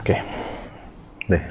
Okey. Deh.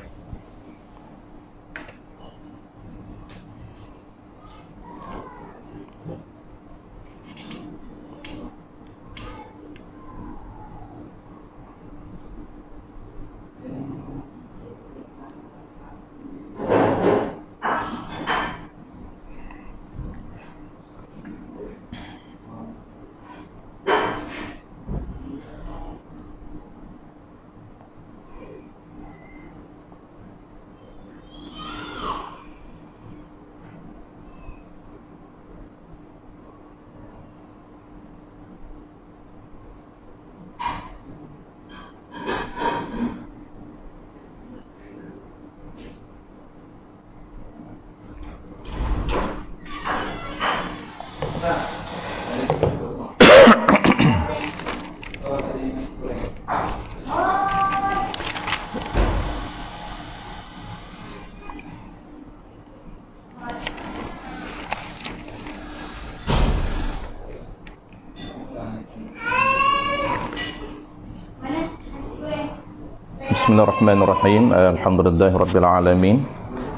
Bismillahirrahmanirrahim. Alhamdulillahi rabbil alamin.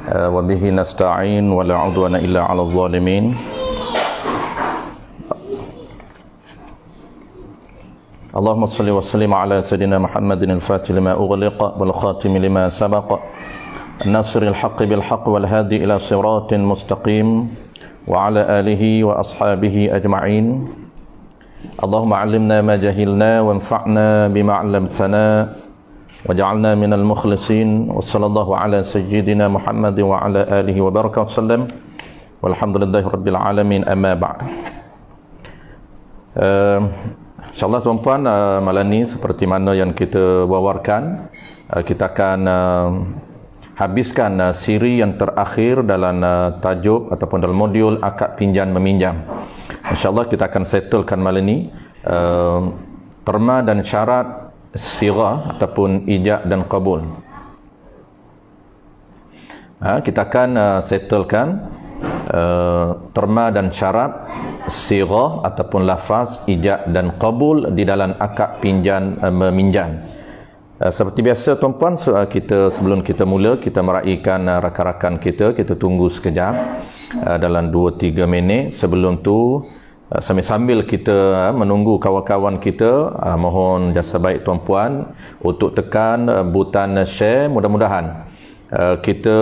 Wa bihi nasta'in wa la 'udwana illa 'alal zalimin. Allahumma salli wa sallim ala sayidina Muhammadin al-fatih lima ughliqa wal khatim lima sabaqa an-nasiril haqqi bil haqq wal hadi ila siratin mustaqim wa ala alihi wa ashabihi ajma'in. Allahumma 'allimna ma jahilna wanfa'na bima 'allamtana waj'alna minal mukhlisin. wa sallallahu ala sayyidina Muhammad wa ala alihi wa baraka wasallam walhamdulillahi rabbil alamin, amma ba'd. InsyaAllah tuan-puan, malam ni seperti mana yang kita wawarkan, kita akan habiskan siri yang terakhir dalam tajuk ataupun dalam modul akad pinjam meminjam. InsyaAllah kita akan settlekan malam ni terma dan syarat sirah ataupun ijab dan qabul. Kita akan settlekan terma dan syarat sirah ataupun lafaz ijab dan qabul di dalam akad pinjam meminjam. Seperti biasa tuan-puan, sebelum kita mula, kita meraihkan rakan-rakan kita tunggu sekejap dalam 2-3 minit. Sebelum tu sambil kita menunggu kawan-kawan kita, mohon jasa baik tuan-puan untuk tekan butang share. Mudah-mudahan kita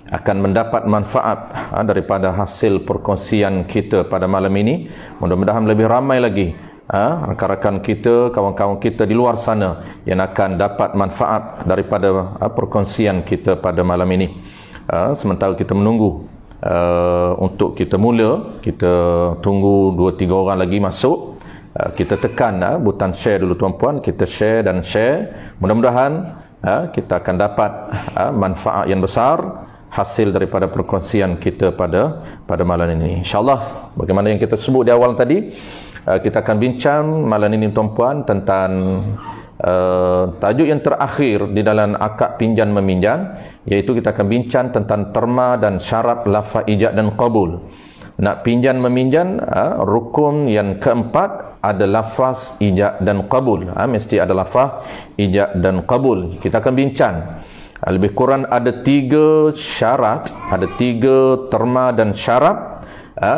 akan mendapat manfaat daripada hasil perkongsian kita pada malam ini. Mudah-mudahan lebih ramai lagi rakan-rakan kita, kawan-kawan kita di luar sana yang akan dapat manfaat daripada perkongsian kita pada malam ini. Sementara kita menunggu untuk kita mula, kita tunggu 2-3 orang lagi masuk, kita tekan butang share dulu tuan-puan. Kita share dan share, mudah-mudahan kita akan dapat manfaat yang besar hasil daripada perkongsian kita pada malam ini. InsyaAllah, bagaimana yang kita sebut di awal tadi, kita akan bincang malam ini tuan-puan tentang tajuk yang terakhir di dalam akad pinjam meminjam, iaitu kita akan bincang tentang terma dan syarat lafaz ijab dan qabul. Nak pinjam meminjam, rukun yang keempat ada lafaz ijab dan qabul. Mesti ada lafaz ijab dan qabul. Kita akan bincang lebih kurang ada 3 syarat, ada 3 terma dan syarat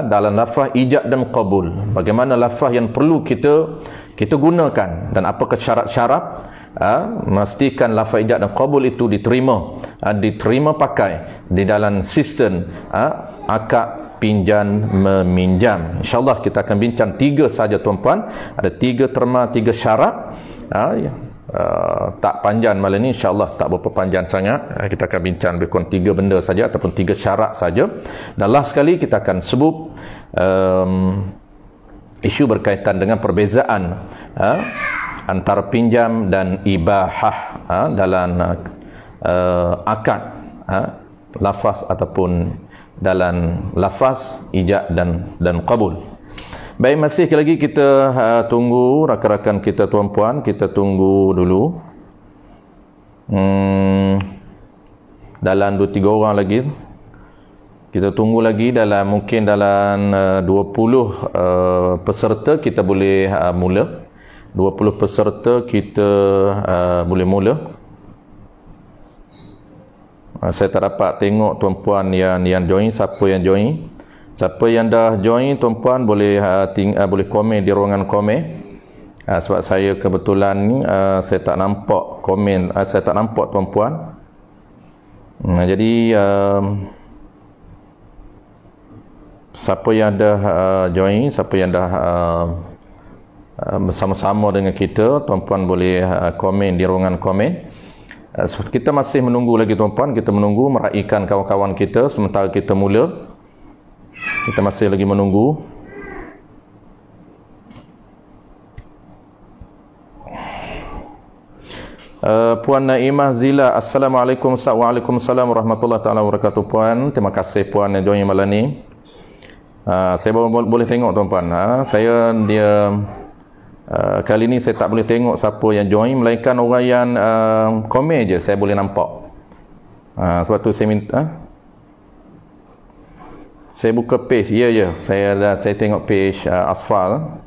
dalam lafaz ijab dan qabul. Bagaimana lafaz yang perlu kita gunakan dan apakah syarat-syarat memastikan lafaz ijab dan qabul itu diterima pakai di dalam sistem akad pinjam meminjam. InsyaAllah kita akan bincang 3 saja tuan-puan. Ada 3 terma, 3 syarat. Tak panjang malam ni, insyaAllah tak berapa panjang sangat. Kita akan bincang lebih kurang 3 benda saja ataupun 3 syarat saja. Dan last sekali kita akan sebut isu berkaitan dengan perbezaan antara pinjam dan ibahah dalam akad lafaz ataupun dalam lafaz ijab dan qabul. Baik, masih lagi kita tunggu rakan-rakan kita tuan-puan, kita tunggu dulu. Dalam 2-3 orang lagi. Kita tunggu lagi mungkin dalam 20 peserta kita boleh mula. 20 peserta kita boleh mula. Saya tak dapat tengok tuan-puan yang join, siapa yang join. Siapa yang dah join, tuan-puan boleh boleh komen di ruangan komen. Sebab saya kebetulan ni saya tak nampak komen, saya tak nampak tuan-puan. Jadi siapa yang dah join, siapa yang dah bersama-sama dengan kita, tuan-puan boleh komen di ruangan komen. Kita masih menunggu lagi tuan-puan, kita menunggu meraihkan kawan-kawan kita sementara kita mula. Kita masih lagi menunggu. Puan Naimah Zila, Assalamualaikum. Waalaikumsalam warahmatullahi taala wabarakatuh puan. Terima kasih puan yang join malam ni. Saya boleh tengok tuan-puan. Saya kali ni saya tak boleh tengok siapa yang join, melainkan orang yang komen je saya boleh nampak. Sebab tu saya minta saya buka page. Ya, saya tengok page Asfal.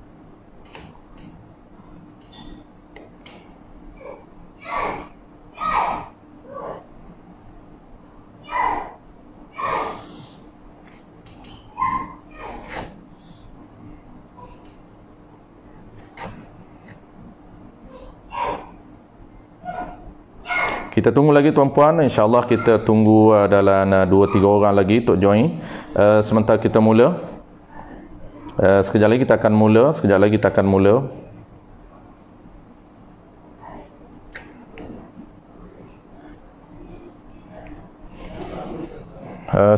Kita tunggu lagi tuan-puan, insya-Allah kita tunggu dalam 2-3 orang lagi untuk join. Sementara kita mula. Sekejap lagi kita akan mula,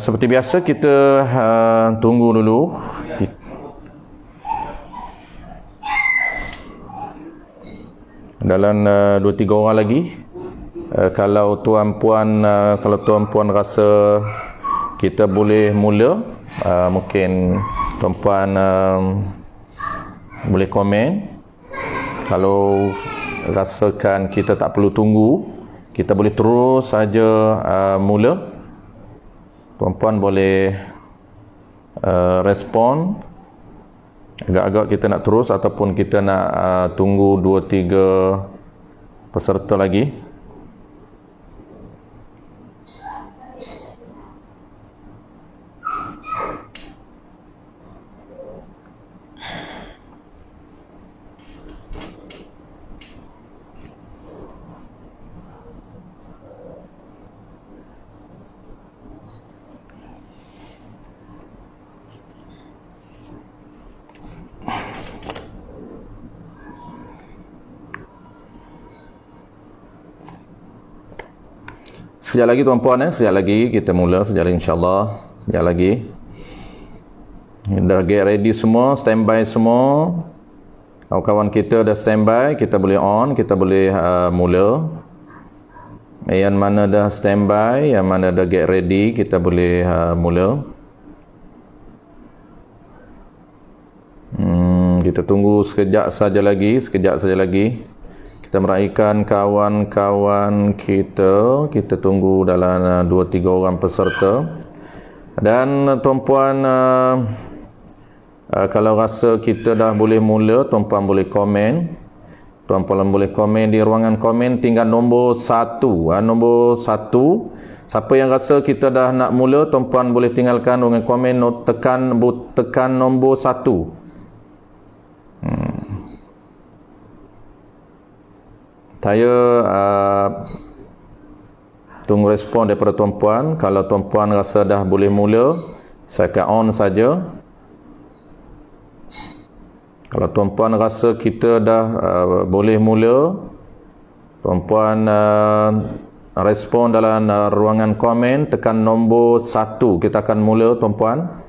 seperti biasa kita tunggu dulu. Dalam 2-3 orang lagi. Kalau tuan-puan rasa kita boleh mula, mungkin tuan-puan boleh komen. Kalau rasakan kita tak perlu tunggu, kita boleh terus saja mula. Tuan-puan boleh respon. Agak-agak kita nak terus ataupun kita nak tunggu 2-3 peserta lagi. Sekejap lagi tuan-puan, sekejap lagi kita mula, sekejap lagi insya-Allah, sekejap lagi. Dah get ready semua, standby semua. Kawan-kawan kita dah standby, kita boleh on, kita boleh mula. Yang mana dah standby, yang mana dah get ready, kita boleh mula. Kita tunggu sekejap saja lagi. Kita meraihkan kawan-kawan kita. Kita tunggu dalam 2-3 orang peserta. Dan tuan-puan, kalau rasa kita dah boleh mula, tuan-puan boleh komen. Tuan-puan boleh komen di ruangan komen, tinggal nombor 1. Nombor 1. Siapa yang rasa kita dah nak mula, tuan-puan boleh tinggalkan ruangan komen, tekan nombor 1. Saya tunggu respon daripada tuan-puan. Kalau tuan-puan rasa dah boleh mula, saya akan on saja. Kalau tuan-puan rasa kita dah boleh mula, tuan-puan respon dalam ruangan komen, tekan nombor 1. Kita akan mula tuan-puan.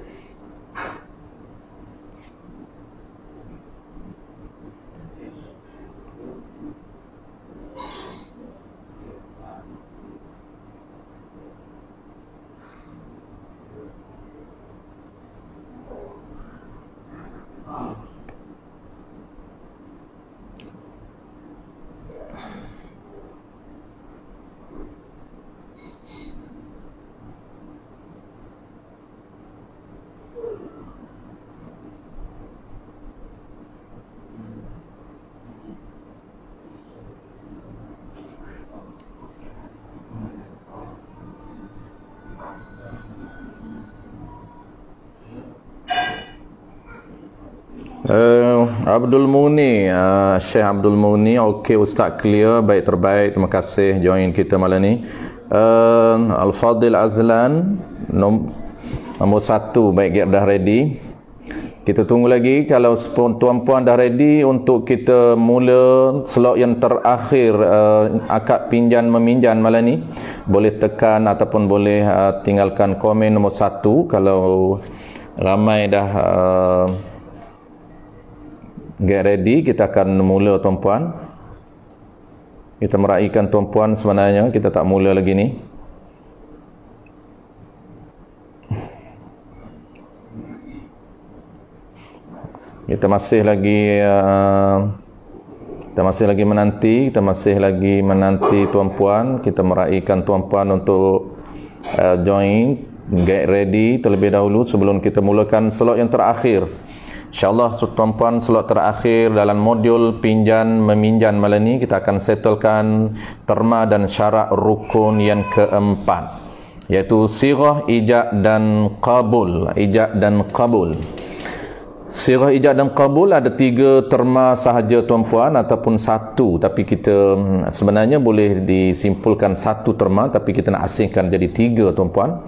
Abdul Muni, Syekh Abdul Muni. Okey Ustaz, clear, baik, terbaik, terima kasih join kita malam ni. Al-Fadil Azlan nombor 1, baik, gap dah ready. Kita tunggu lagi. Kalau tuan-puan dah ready untuk kita mula slot yang terakhir akad pinjan meminjan malam ni, boleh tekan ataupun boleh tinggalkan komen nombor 1. Kalau ramai dah get ready, kita akan mula tuan-puan. Kita meraihkan tuan-puan, sebenarnya kita tak mula lagi ni. Kita masih menanti tuan-puan. Kita meraihkan tuan-puan untuk join, get ready terlebih dahulu sebelum kita mulakan slot yang terakhir. InsyaAllah tuan-puan, slot terakhir dalam modul pinjan meminjan malam ni kita akan settlekan terma dan syarat rukun yang keempat, iaitu sirah, ijab dan qabul. Ijab dan qabul. Sirah, ijab dan qabul ada 3 terma sahaja tuan-puan, ataupun 1, tapi kita sebenarnya boleh disimpulkan 1 terma, tapi kita nak asingkan jadi 3 tuan-puan.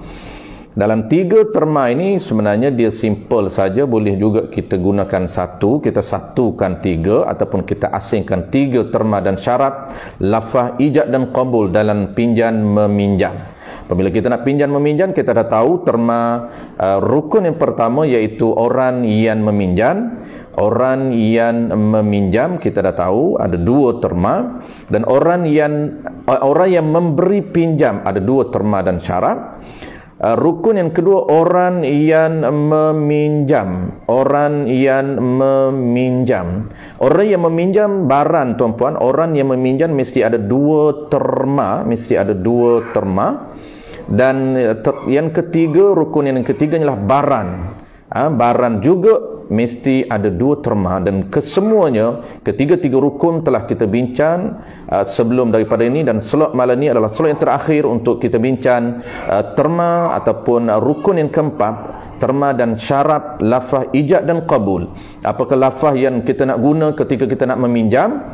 Dalam 3 terma ini sebenarnya dia simple saja, boleh juga kita gunakan 1, kita satukan 3, ataupun kita asingkan 3 terma dan syarat lafaz ijab dan qabul dalam pinjan meminjam. Apabila kita nak pinjan meminjam, kita dah tahu terma rukun yang pertama iaitu orang yang meminjam. Orang yang meminjam kita dah tahu ada 2 terma, dan orang yang memberi pinjam ada 2 terma dan syarat. Rukun yang kedua, orang yang meminjam. Orang yang meminjam. Orang yang meminjam barang tuan-puan, orang yang meminjam mesti ada 2 terma, dan yang ketiga, rukun yang ketiga ialah barang. Barang juga mesti ada 2 terma, dan kesemuanya ketiga-tiga rukun telah kita bincang sebelum daripada ini, dan slot malam ini adalah slot yang terakhir untuk kita bincang terma ataupun rukun yang keempat, terma dan syarat lafaz ijab dan qabul. Apakah lafaz yang kita nak guna ketika kita nak meminjam?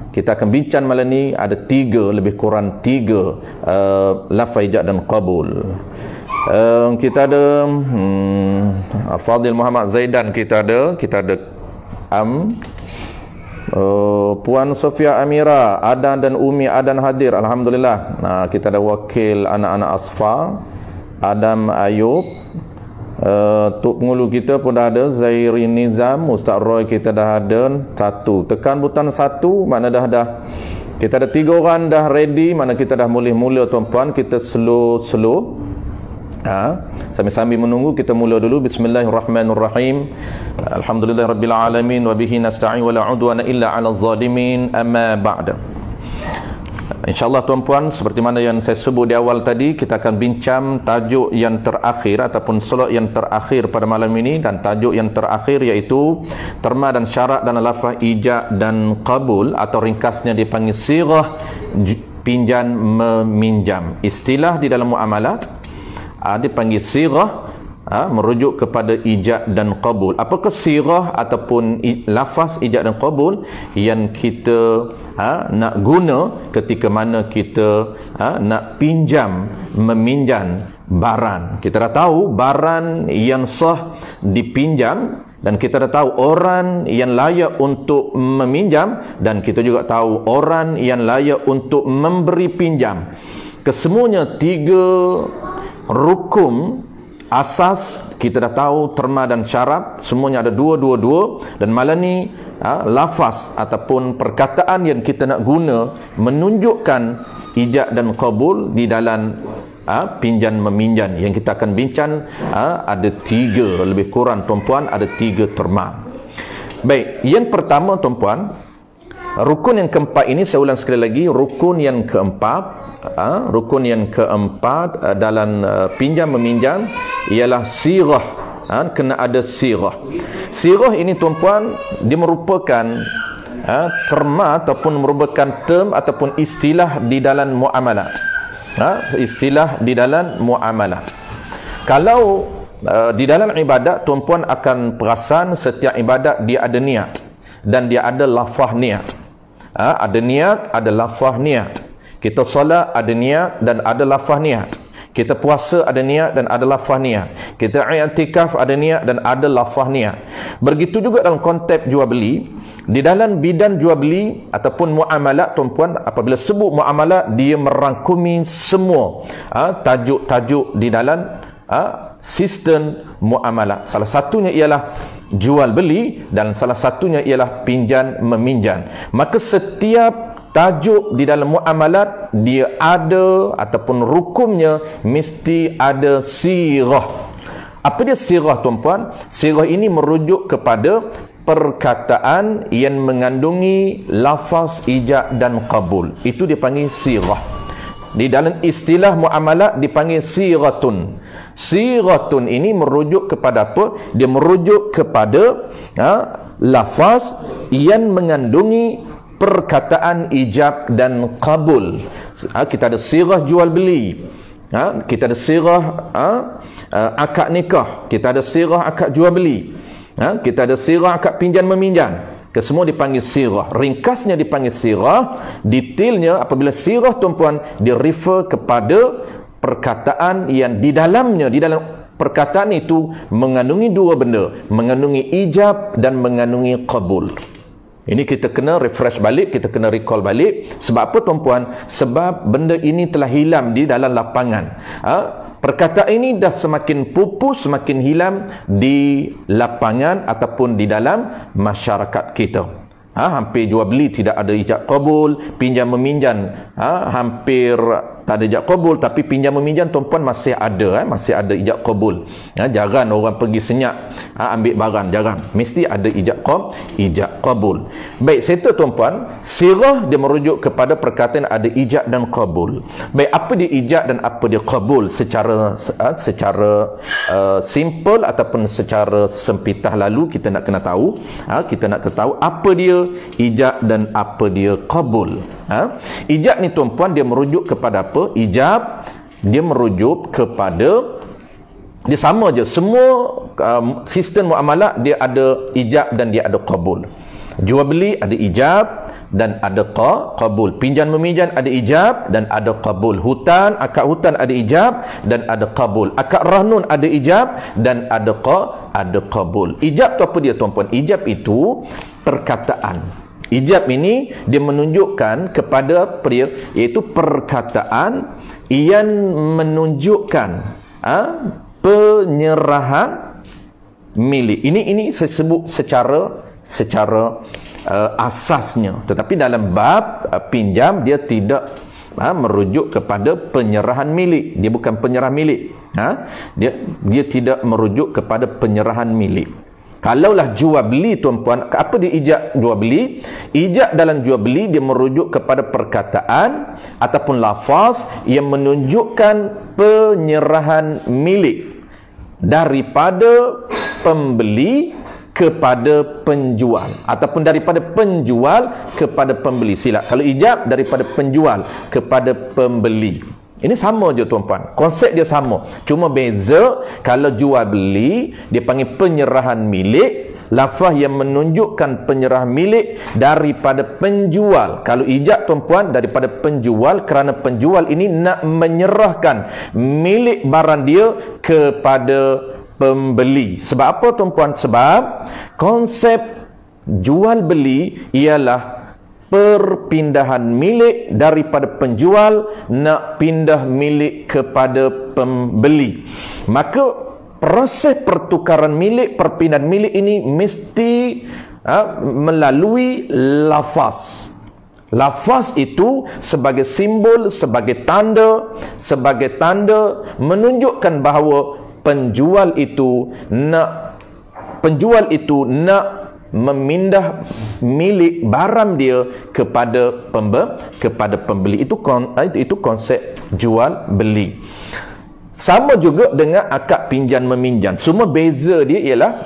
Kita akan bincang malam ni ada 3, lebih kurang 3 lafaz ijab dan qabul. Kita ada Fadil Muhammad Zaidan, kita ada Puan Sofia Amira, Adan dan Umi Adan hadir, alhamdulillah. Kita ada wakil anak-anak Asfa, Adam Ayub, Tuk Pengulu kita pun dah ada, Zairi Nizam, Ustaz Roy kita dah ada 1. Tekan butang 1, mana dah kita ada 3 orang dah ready, mana kita dah mula tuan-puan. Kita slow sambil menunggu, kita mula dulu. Bismillahirrahmanirrahim. Alhamdulillahirabbil alamin wa bihi nasta'in wa la udwana illa 'alal zalimin, amma ba'da. InsyaAllah tuan-puan, seperti mana yang saya sebut di awal tadi, kita akan bincang tajuk yang terakhir ataupun slot yang terakhir pada malam ini, dan tajuk yang terakhir iaitu terma dan syarat dan lafaz ijab dan qabul, atau ringkasnya dipanggil sirah pinjan meminjam. Istilah di dalam muamalat dipanggil sirah, merujuk kepada ijab dan qabul. Apakah sirah ataupun lafaz ijab dan qabul yang kita nak guna ketika mana kita nak pinjam meminjam barang? Kita dah tahu barang yang sah dipinjam, dan kita dah tahu orang yang layak untuk meminjam, dan kita juga tahu orang yang layak untuk memberi pinjam. Kesemuanya 3 rukun asas kita dah tahu, terma dan syarat semuanya ada 2, dan malam ni lafaz ataupun perkataan yang kita nak guna menunjukkan ijab dan qabul di dalam pinjan meminjam yang kita akan bincang. Ada 3 lebih kurang tuan-puan, ada 3 terma. Baik, yang pertama tuan-puan, rukun yang keempat ini, saya ulang sekali lagi, rukun yang keempat dalam pinjam meminjam ialah sirah. Kena ada sirah. Sirah ini tuan-puan, dia merupakan terma ataupun merupakan term ataupun istilah di dalam muamalat. Istilah di dalam muamalat. Kalau di dalam ibadat tuan-puan akan perasan setiap ibadat dia ada niat dan dia ada lafaz niat. Ada niat, ada lafaz niat. Kita solat ada niat dan ada lafaz niat. Kita puasa ada niat dan ada lafaz niat. Kita i'tikaf ada niat dan ada lafaz niat. Begitu juga dalam konteks jual beli. Di dalam bidang jual beli ataupun muamalat tuan-puan, apabila sebut muamalat, dia merangkumi semua tajuk-tajuk di dalam sistem muamalat. Salah satunya ialah jual beli dan salah satunya ialah pinjam meminjam. Maka setiap tajuk di dalam muamalat dia ada ataupun rukunnya mesti ada sirah. Apa dia sirah tuan-puan? Sirah ini merujuk kepada perkataan yang mengandungi lafaz ijab dan qabul. Itu dipanggil sirah. Di dalam istilah muamalat dipanggil siratun. Siratun ini merujuk kepada apa? Dia merujuk kepada lafaz yang mengandungi perkataan ijab dan qabul. Kita ada sirah jual beli, kita ada sirah akad nikah, kita ada sirah akad jual beli, kita ada sirah akad pinjam meminjam. Kesemua dipanggil sirah. Ringkasnya dipanggil sirah. Detailnya apabila sirah tuan-puan, dia refer kepada perkataan yang di dalamnya, di dalam perkataan itu mengandungi dua benda, mengandungi ijab dan mengandungi qabul. Ini kita kena refresh balik, kita kena recall balik. Sebab apa tuan-puan? Sebab benda ini telah hilang di dalam lapangan. Perkataan ini dah semakin pupus, semakin hilang di lapangan ataupun di dalam masyarakat kita. Hampir jual beli tidak ada ijab qabul, pinjam meminjam hampir tak ada ijab qabul, tapi pinjam meminjam tuan-puan masih ada, masih ada ijab qabul. Jarang orang pergi senyap ambil barang, jarang. Mesti ada ijab qabul. Baik, serta tuan-puan, sirah dia merujuk kepada perkataan ada ijab dan qabul. Baik, apa dia ijab dan apa dia qabul secara simple ataupun secara sempitah lalu kita nak kena tahu. Kita nak ketahui apa dia ijab dan apa dia qabul. Ijab ni tuan-puan dia merujuk kepada apa? Ijab dia merujuk kepada, dia sama je semua sistem muamalat, dia ada ijab dan dia ada qabul. Jual beli ada ijab dan ada qabul. Pinjam meminjam ada ijab dan ada qabul. Hutan, akad hutan ada ijab dan ada qabul. Akad rahnun ada ijab dan ada qabul. Ijab tu apa dia tuan-puan? Ijab itu perkataan. Ijab ini dia menunjukkan kepada iaitu perkataan yang menunjukkan penyerahan milik. Ini saya sebut secara asasnya. Tetapi dalam bab pinjam dia tidak merujuk kepada penyerahan milik. Dia bukan penyerahan milik. Dia tidak merujuk kepada penyerahan milik. Kalaulah jual beli tuan-puan, apa dia ijab jual beli? Ijab dalam jual beli dia merujuk kepada perkataan ataupun lafaz yang menunjukkan penyerahan milik daripada pembeli kepada penjual ataupun daripada penjual kepada pembeli. Silap. Kalau ijab daripada penjual kepada pembeli. Ini sama je tuan-puan. Konsep dia sama. Cuma beza kalau jual beli dia panggil penyerahan milik, lafaz yang menunjukkan penyerahan milik daripada penjual. Kalau ijab tuan-puan daripada penjual, kerana penjual ini nak menyerahkan milik barang dia kepada pembeli. Sebab apa tuan-puan? Sebab konsep jual beli ialah perpindahan milik daripada penjual nak pindah milik kepada pembeli. Maka proses pertukaran milik, perpindahan milik ini mesti melalui lafaz. Lafaz itu sebagai simbol, sebagai tanda menunjukkan bahawa penjual itu nak memindah milik barang dia kepada pembeli. Itu konsep jual beli. Sama juga dengan akad pinjam meminjam. Semua beza dia ialah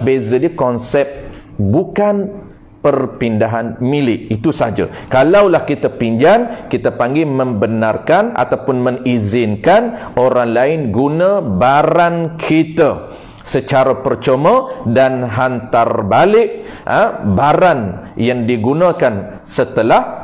konsep, bukan perpindahan milik. Itu saja. Kalaulah kita pinjam, kita panggil membenarkan ataupun mengizinkan orang lain guna barang kita. secara percuma dan hantar balik barang yang digunakan setelah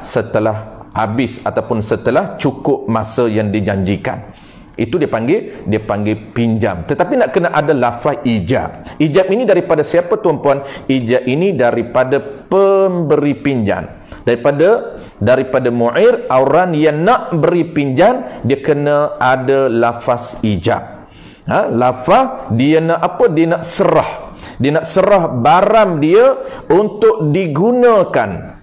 habis ataupun setelah cukup masa yang dijanjikan. Itu dia panggil pinjam. Tetapi nak kena ada lafaz ijab. Ijab ini daripada siapa tuan-puan? Ijab ini daripada pemberi pinjam. Daripada mu'ir, orang yang nak beri pinjam, dia kena ada lafaz ijab. Lafaz dia nak apa? Dia nak serah. Dia nak serah barang dia untuk digunakan.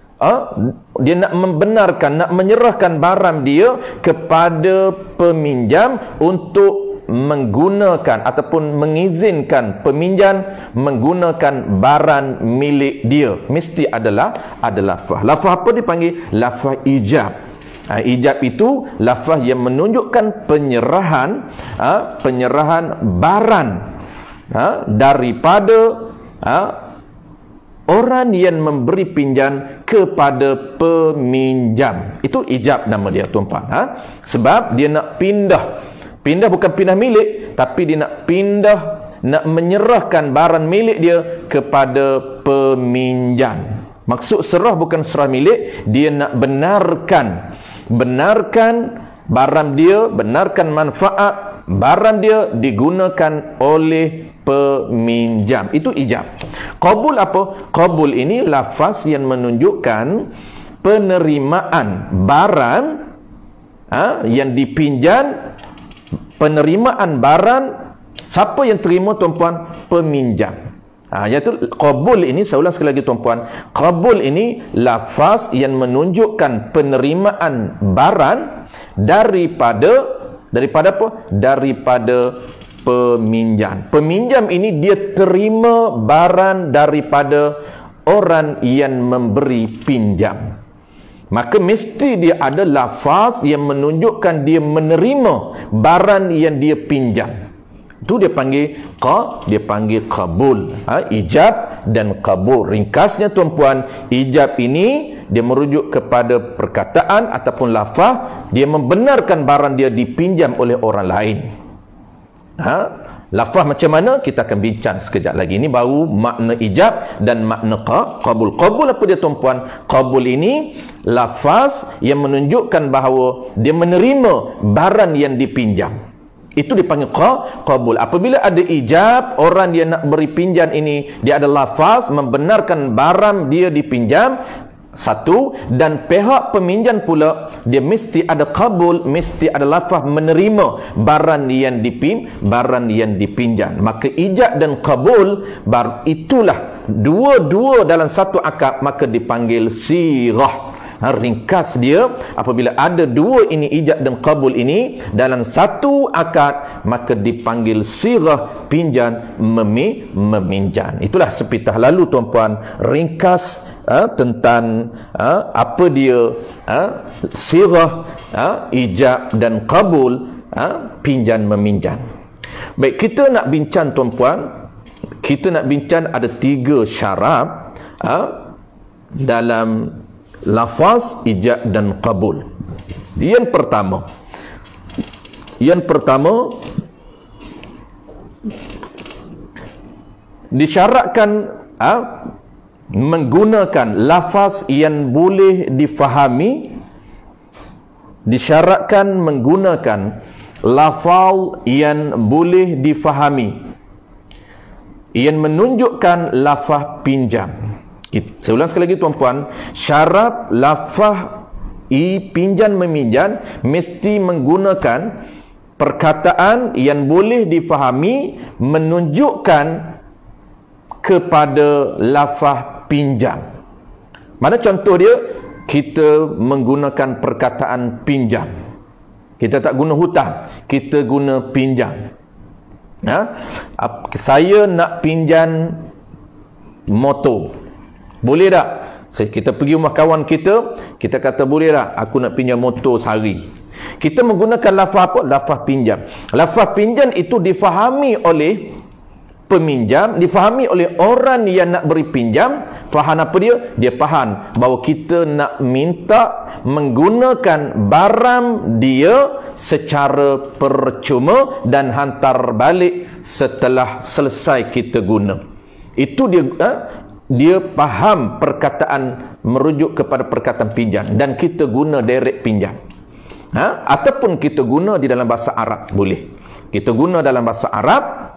Dia nak membenarkan, nak menyerahkan barang dia kepada peminjam untuk menggunakan ataupun mengizinkan peminjam menggunakan barang milik dia. Mesti ada lafaz. Lafaz apa dipanggil? Lafaz ijab. Ijab itu lafaz yang menunjukkan penyerahan barang daripada orang yang memberi pinjam kepada peminjam. Itu ijab nama dia tuan-puan. Sebab dia nak pindah bukan pindah milik, tapi dia nak pindah, nak menyerahkan barang milik dia kepada peminjam. Maksud serah bukan serah milik, dia nak benarkan barang dia, benarkan manfaat barang dia digunakan oleh peminjam. Itu ijab. Qabul apa? Qabul ini lafaz yang menunjukkan penerimaan barang yang dipinjam. Penerimaan barang, siapa yang terima tuan-puan? Peminjam. Iaitu qabul ini, saya ulang sekali lagi tuan-puan, qabul ini lafaz yang menunjukkan penerimaan barang daripada apa? Daripada peminjam. Peminjam ini dia terima barang daripada orang yang memberi pinjam. Maka mesti dia ada lafaz yang menunjukkan dia menerima barang yang dia pinjam. Itu dia panggil qabul. Ijab dan qabul. Ringkasnya tuan-puan, ijab ini dia merujuk kepada perkataan ataupun lafaz, dia membenarkan barang dia dipinjam oleh orang lain. Lafaz macam mana? Kita akan bincang sekejap lagi. Ini baru makna ijab dan makna qabul. Qabul apa dia tuan-puan? Qabul ini lafaz yang menunjukkan bahawa dia menerima barang yang dipinjam. Itu dipanggil qabul. Apabila ada ijab, orang yang nak beri pinjam ini, dia ada lafaz membenarkan barang dia dipinjam. Satu, dan pihak peminjam pula dia mesti ada qabul, mesti ada lafaz menerima barang yang dipinjam. Maka ijab dan qabul, itulah dua-dua dalam satu akad, maka dipanggil sirah. Ringkas dia, apabila ada dua ini, ijab dan qabul ini dalam satu akad, maka dipanggil sirah, pinjam meminjam. Itulah sepitah lalu tuan-puan ringkas tentang apa dia sirah, ijab dan qabul, pinjam meminjam. Baik, kita nak bincang tuan-puan, kita nak bincang ada 3 syarat dalam lafaz ijab dan qabul. Yang pertama disyaratkan menggunakan lafaz yang boleh difahami. Disyaratkan menggunakan lafaz yang boleh difahami, yang menunjukkan lafaz pinjam. Saya ulang sekali lagi tuan-puan, syarat lafaz pinjam meminjam mesti menggunakan perkataan yang boleh difahami menunjukkan kepada lafaz pinjam. Mana contoh dia? Kita menggunakan perkataan pinjam. Kita tak guna hutang, kita guna pinjam. Saya nak pinjam motor. Boleh tak? Kita pergi rumah kawan kita, kita kata boleh tak? Aku nak pinjam motor sehari. Kita menggunakan lafaz apa? Lafaz pinjam. Lafaz pinjam itu difahami oleh peminjam, difahami oleh orang yang nak beri pinjam. Faham apa dia? Dia faham bahawa kita nak minta menggunakan barang dia secara percuma dan hantar balik setelah selesai kita guna. Itu dia faham perkataan merujuk kepada perkataan pinjam, dan kita guna direct pinjam. Ataupun kita guna di dalam bahasa Arab, boleh. Kita guna dalam bahasa Arab,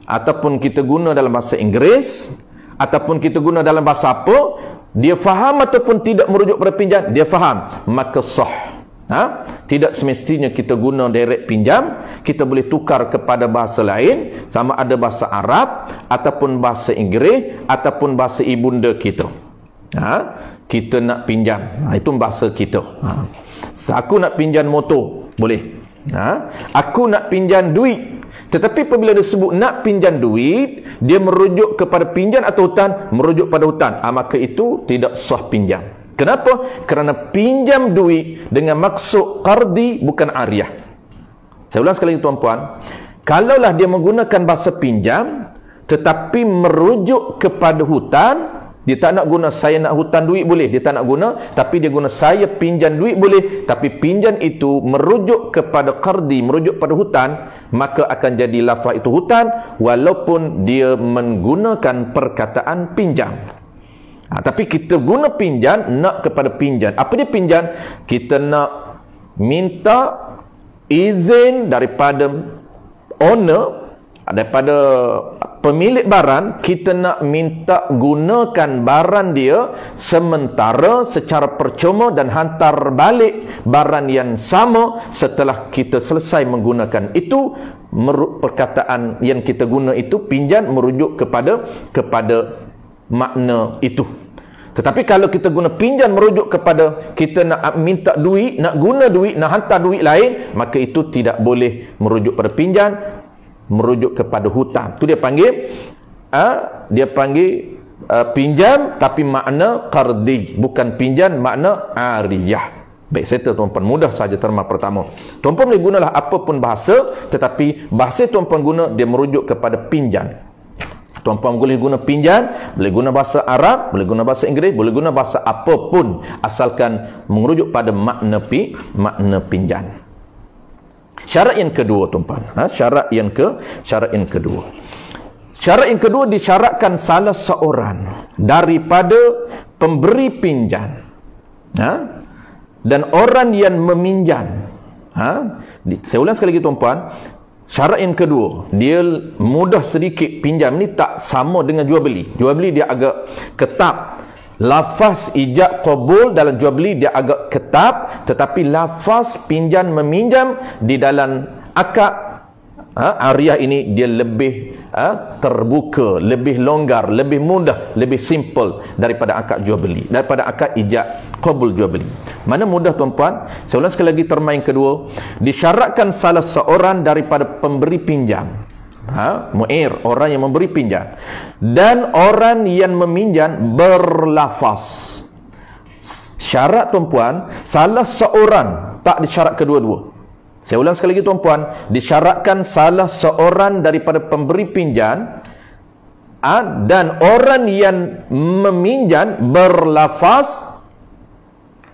ataupun kita guna dalam bahasa Inggeris, ataupun kita guna dalam bahasa apa, dia faham ataupun tidak merujuk pada pinjam, dia faham, maka sah. Tidak semestinya kita guna direct pinjam, kita boleh tukar kepada bahasa lain, sama ada bahasa Arab ataupun bahasa Inggeris ataupun bahasa ibunda kita. Kita nak pinjam, itu bahasa kita. Aku nak pinjam motor, boleh. Aku nak pinjam duit. Tetapi apabila dia sebut nak pinjam duit, dia merujuk kepada pinjam atau hutang? Merujuk pada hutang. Maka itu tidak sah pinjam. Kenapa? Kerana pinjam duit dengan maksud qardi, bukan ariyah. Saya ulang sekali lagi tuan-puan, kalaulah dia menggunakan bahasa pinjam tetapi merujuk kepada hutang, dia tak nak guna saya nak hutang duit, boleh. Dia tak nak guna, tapi dia guna saya pinjam duit, boleh. Tapi pinjam itu merujuk kepada qardi, merujuk pada hutang, maka akan jadi lafaz itu hutang walaupun dia menggunakan perkataan pinjam. Tapi kita guna pinjam nak kepada pinjam. Apa dia pinjam? Kita nak minta izin daripada owner, daripada pemilik barang, kita nak minta gunakan barang dia sementara secara percuma dan hantar balik barang yang sama setelah kita selesai menggunakan. Itu perkataan yang kita guna itu pinjam merujuk kepada makna itu. Tetapi kalau kita guna pinjam merujuk kepada kita nak minta duit, nak guna duit, nak hantar duit lain, maka itu tidak boleh merujuk pada pinjam, merujuk kepada hutang. Itu dia panggil pinjam tapi makna qardi, bukan pinjam makna ariyah. Baik, saya tuan-puan, mudah saja terma pertama. Tuan-puan boleh gunalah apapun bahasa, tetapi bahasa tuan-puan guna dia merujuk kepada pinjam. Tuan-puan boleh guna pinjam, boleh guna bahasa Arab, boleh guna bahasa Inggeris, boleh guna bahasa apapun, asalkan merujuk pada makna pinjam. Syarat yang kedua tuan-puan, syarat yang kedua. Syarat yang kedua disyaratkan salah seorang daripada pemberi pinjam dan orang yang meminjam. Saya ulang sekali lagi tuan-puan. Syarat yang kedua, dia mudah sedikit. Pinjam ni tak sama dengan jual beli. Jual beli dia agak ketat. Lafaz ijab qabul dalam jual beli dia agak ketat, tetapi lafaz pinjam meminjam di dalam akad ariyah ini dia lebih terbuka, lebih longgar, lebih mudah, lebih simple daripada akad jual beli, daripada akad ijab qabul jual beli. Mana mudah tuan-puan? Saya ulang sekali lagi terma yang kedua, disyaratkan salah seorang daripada pemberi pinjam, mu'ir, orang yang memberi pinjam, dan orang yang meminjam berlafaz. Syarat tuan-puan, salah seorang, tak disyarat kedua-dua. Saya ulang sekali lagi tuan-puan, disyaratkan salah seorang daripada pemberi pinjam dan orang yang meminjam berlafaz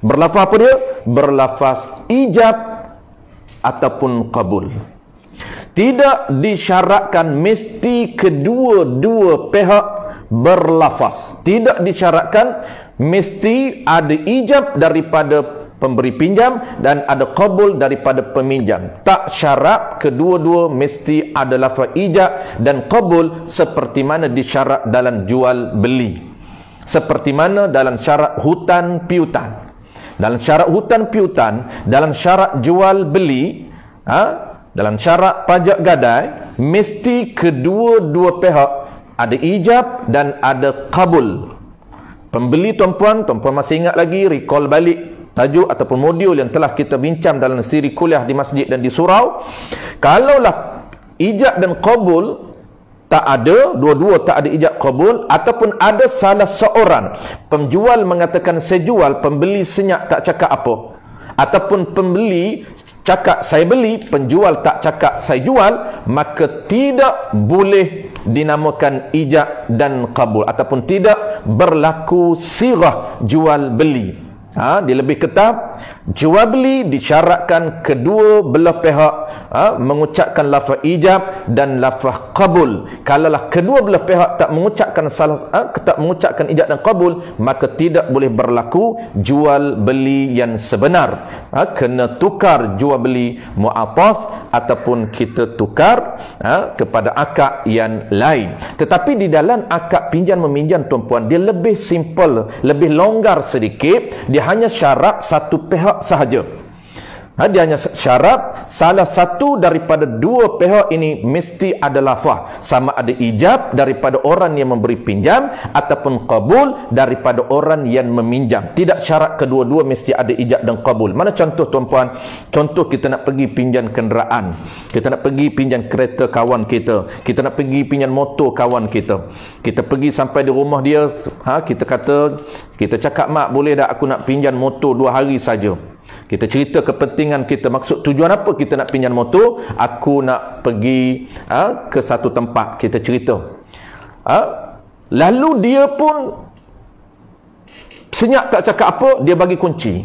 apa dia? Berlafaz ijab ataupun qabul. Tidak disyaratkan mesti kedua-dua pihak berlafaz. Tidak disyaratkan mesti ada ijab daripada pemberi pinjam dan ada qabul daripada peminjam. Tak syarat kedua-dua mesti ada lafaz ijab dan qabul seperti mana disyarat dalam jual beli. Seperti mana dalam syarat hutang piutang. Dalam syarat hutang piutang, dalam syarat jual beli, dalam syarat pajak gadai, mesti kedua-dua pihak ada ijab dan ada qabul. Pembeli tuan-puan masih ingat lagi, recall balik tajuk ataupun modul yang telah kita bincang dalam siri kuliah di masjid dan di surau. Kalaulah ijab dan qabul tak ada, dua-dua tak ada ijab qabul, ataupun ada salah seorang penjual mengatakan saya jual, pembeli senyap tak cakap apa, ataupun pembeli cakap saya beli, penjual tak cakap saya jual, maka tidak boleh dinamakan ijab dan qabul, ataupun tidak berlaku sirah jual beli. Dia lebih ketat. Jual beli disyaratkan kedua belah pihak mengucapkan lafaz ijab dan lafaz qabul. Kalaulah kedua belah pihak tak mengucapkan tak mengucapkan ijab dan qabul, maka tidak boleh berlaku jual beli yang sebenar. Kena tukar jual beli mu'ataf ataupun kita tukar kepada akad yang lain. Tetapi di dalam akad pinjam meminjam, tuan-puan, dia lebih simple, lebih longgar sedikit. Dia hanya syarat satu pihak sahaja. Dia hanya syarat salah satu daripada dua pihak ini mesti ada lafaz, sama ada ijab daripada orang yang memberi pinjam ataupun qabul daripada orang yang meminjam. Tidak syarat kedua-dua mesti ada ijab dan qabul. Mana contoh, tuan-puan? Contoh, kita nak pergi pinjam kenderaan, kita nak pergi pinjam kereta kawan kita, kita nak pergi pinjam motor kawan kita. Kita pergi sampai di rumah dia, kita kata, kita cakap, mak, boleh tak aku nak pinjam motor 2 hari saja? Kita cerita kepentingan kita, maksud tujuan apa kita nak pinjam motor. Aku nak pergi ke satu tempat, kita cerita. Lalu dia pun senyap, tak cakap apa, dia bagi kunci.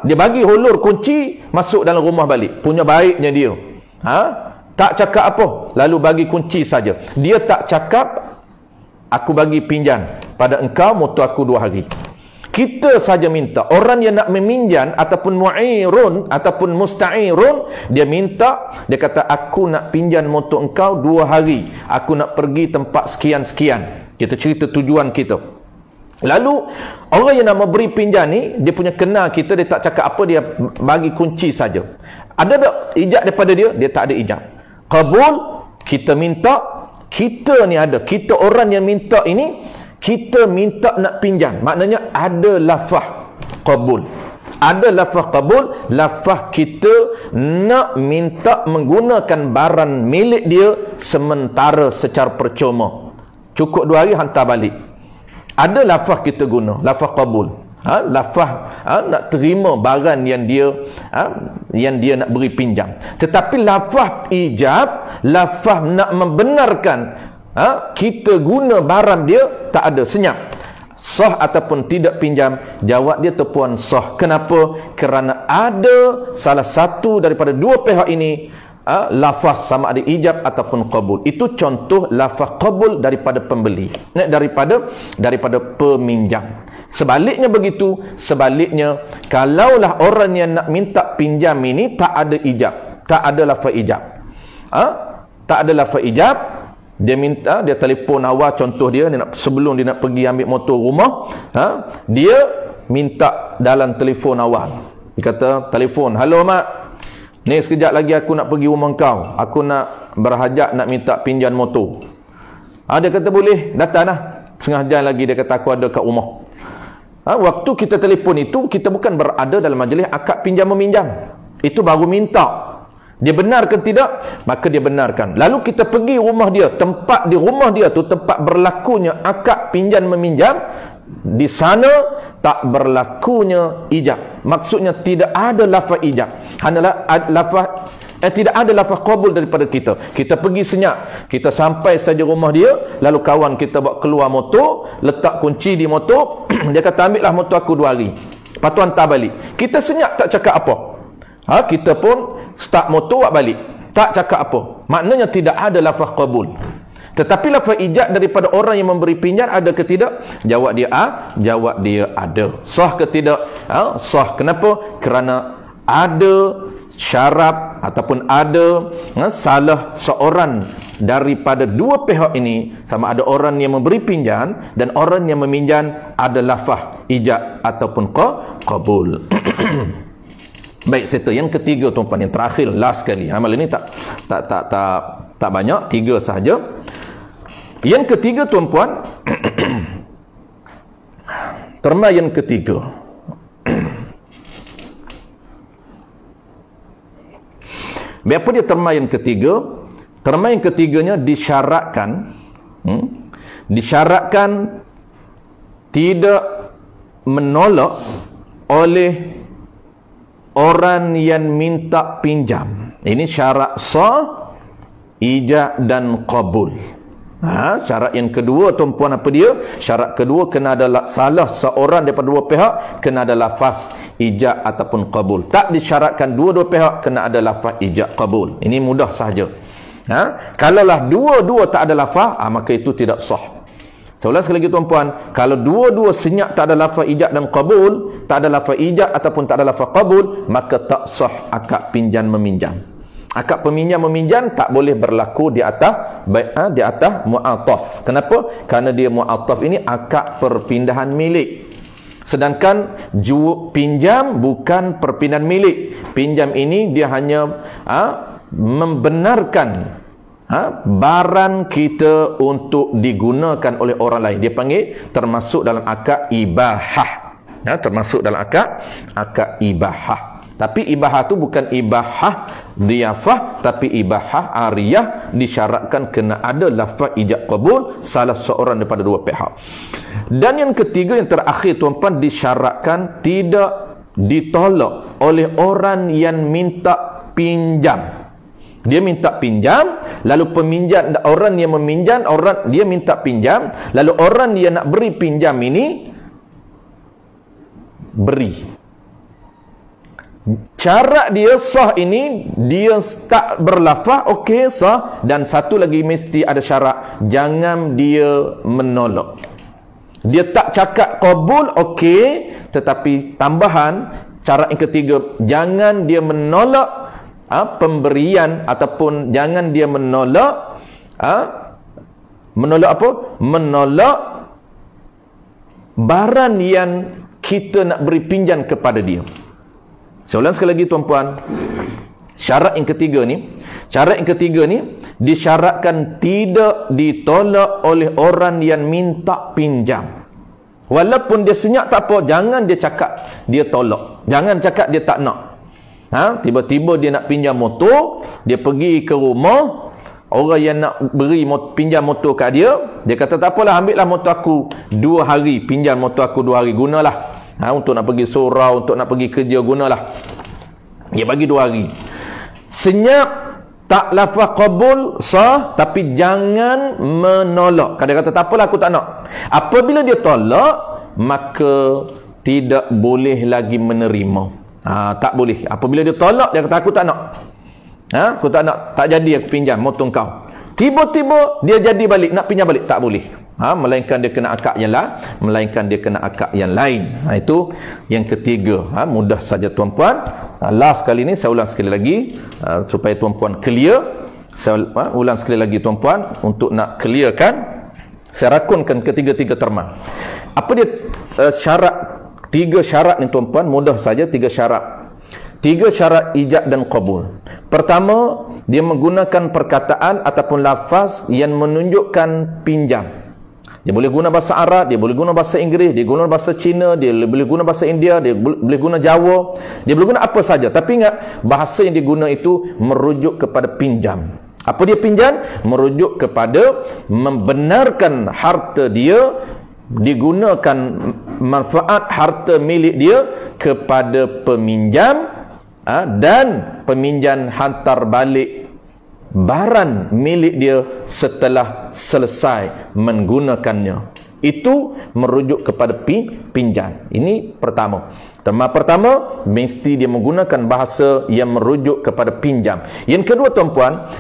Dia bagi hulur kunci masuk dalam rumah balik. Punya baiknya dia. Tak cakap apa, lalu bagi kunci saja. Dia tak cakap, aku bagi pinjam pada engkau motor aku 2 hari. Kita saja minta, orang yang nak meminjam ataupun mu'irun ataupun musta'irun, dia minta, dia kata, aku nak pinjam motor engkau 2 hari, aku nak pergi tempat sekian-sekian. Kita cerita tujuan kita. Lalu orang yang nak memberi pinjam ni, dia punya kenal kita, dia tak cakap apa, dia bagi kunci saja. Ada tak ijab daripada dia? Dia tak ada ijab. Qabul, kita minta, kita ni ada, kita orang yang minta ini, kita minta nak pinjam, maknanya ada lafaz qabul. Ada lafaz qabul, lafaz kita nak minta menggunakan barang milik dia sementara secara percuma. Cukup 2 hari hantar balik. Ada lafaz kita guna, lafaz qabul. Lafaz nak terima barang yang dia nak beri pinjam. Tetapi lafaz ijab, lafaz nak membenarkan kita guna barang dia, tak ada, senyap. Sah ataupun tidak pinjam? Jawab dia, tuan, sah. Kenapa? Kerana ada salah satu daripada dua pihak ini lafaz sama ada ijab ataupun qabul. Itu contoh lafaz qabul daripada pembeli, daripada peminjam. Sebaliknya begitu. Sebaliknya, kalaulah orang yang nak minta pinjam ini tak ada ijab, tak ada lafaz ijab, tak ada lafaz ijab, dia minta, dia telefon awal, contoh dia nak, sebelum dia nak pergi ambil motor rumah, dia minta dalam telefon awal. Dia kata, telefon, halo mak, ni sekejap lagi aku nak pergi rumah kau, aku nak berhajat nak minta pinjam motor. Dia kata boleh, datang lah, setengah jam lagi. Dia kata aku ada kat rumah. Waktu kita telefon itu, kita bukan berada dalam majlis akad pinjam meminjam, itu baru minta. Dia benarkan tidak? Maka dia benarkan. Lalu kita pergi rumah dia, tempat di rumah dia tu tempat berlakunya akad pinjam meminjam, di sana tak berlakunya ijab. Maksudnya tidak ada lafaz ijab, hanyalah tidak ada lafaz qabul daripada kita. Kita pergi senyap, kita sampai saja rumah dia, lalu kawan kita bawa keluar motor, letak kunci di motor. Dia kata, ambillah motor aku 2 hari, lepas tu hantar balik. Kita senyap, tak cakap apa. Kita pun start motor, buat balik, tak cakap apa. Maknanya tidak ada lafaz qabul. Tetapi lafaz ijab daripada orang yang memberi pinjam ada ke tidak? Jawab dia jawab dia ada. Sah ke tidak? Sah. Kenapa? Kerana ada syarat ataupun ada salah seorang daripada dua pihak ini, sama ada orang yang memberi pinjam dan orang yang meminjam, ada lafaz ijab ataupun qabul. Baik, settle. Yang ketiga, tuan-tuan, yang terakhir, last sekali. Amal ini tak banyak, 3 sahaja. Yang ketiga, tuan-tuan, terma yang ketiga. Apa dia terma yang ketiga? Terma yang ketiganya disyaratkan tidak menolak oleh orang yang minta pinjam. Ini syarat sah ijab dan qabul. Syarat yang kedua tuan-puan apa dia? Syarat kedua kena ada salah seorang daripada dua pihak, kena ada lafaz ijab ataupun qabul. Tak disyaratkan dua-dua pihak kena ada lafaz ijab qabul. Ini mudah sahaja. Kalaulah dua-dua tak ada lafaz, maka itu tidak sah. Saya ulang sekali lagi tuan-puan, kalau dua-dua senyap tak ada lafaz ijab dan qabul, tak ada lafaz ijab ataupun tak ada lafaz qabul, maka tak sah akad pinjam meminjam. Akad peminjam meminjam tak boleh berlaku di atas di atas mu'ataf. Kenapa? Kerana dia mu'ataf ini akad perpindahan milik. Sedangkan pinjam bukan perpindahan milik. Pinjam ini dia hanya membenarkan barang kita untuk digunakan oleh orang lain. Dia panggil termasuk dalam akad ibahah. Termasuk dalam akad ibahah. Tapi ibahah tu bukan ibahah diyafah, tapi ibahah ariyah, disyaratkan kena ada lafaz ijab qabul salah seorang daripada dua pihak. Dan yang ketiga, yang terakhir tuan-puan, disyaratkan tidak ditolak oleh orang yang minta pinjam. Dia minta pinjam, lalu peminjam, orang yang meminjam, dia minta pinjam, lalu orang yang nak beri pinjam ini beri. Cara dia sah ini, dia tak berlafaz, okey sah. Dan satu lagi mesti ada syarat, jangan dia menolak. Dia tak cakap qabul, okey, tetapi tambahan syarat yang ketiga, jangan dia menolak pemberian, ataupun jangan dia menolak menolak apa? Menolak barang yang kita nak beri pinjam kepada dia. Saya ulang sekali lagi tuan-puan, syarat yang ketiga ni disyaratkan tidak ditolak oleh orang yang minta pinjam. Walaupun dia senyap tak apa, jangan dia cakap dia tolak, jangan cakap dia tak nak. Tiba-tiba dia nak pinjam motor, dia pergi ke rumah orang yang nak beri pinjam motor kat dia, dia kata tak apalah, ambillah motor aku 2 hari, pinjam motor aku 2 hari, gunalah. Untuk nak pergi surau, untuk nak pergi kerja, gunalah. Dia bagi 2 hari. Senyap, tak lafaz qabul, sah, tapi jangan menolak. Kadang kata tak apalah, aku tak nak. Apabila dia tolak, maka tidak boleh lagi menerima. Tak boleh. Apabila dia tolak, dia kata aku tak nak. Aku tak nak, tak jadi aku pinjam motor kau. Tiba-tiba dia jadi balik, nak pinjam balik, tak boleh. Melainkan dia kena akad yang lain. Itu yang ketiga. Mudah saja tuan-puan. Last kali ni saya ulang sekali lagi supaya tuan-puan clear. Saya ulang sekali lagi tuan-puan untuk nak clearkan. Saya rakunkan ketiga-tiga terma. Apa dia syarat? 3 syarat ni tuan-puan, mudah saja 3 syarat. 3 syarat ijab dan qabul. Pertama, dia menggunakan perkataan ataupun lafaz yang menunjukkan pinjam. Dia boleh guna bahasa Arab, dia boleh guna bahasa Inggeris, dia guna bahasa Cina, dia boleh guna bahasa India, dia boleh guna Jawa, dia boleh guna apa saja. Tapi ingat, bahasa yang diguna itu merujuk kepada pinjam. Apa dia pinjam? Merujuk kepada membenarkan harta dia, digunakan manfaat harta milik dia kepada peminjam, dan peminjam hantar balik barang milik dia setelah selesai menggunakannya. Itu merujuk kepada pinjam. Ini pertama. Tema pertama, mesti dia menggunakan bahasa yang merujuk kepada pinjam. Yang kedua tuan-puan,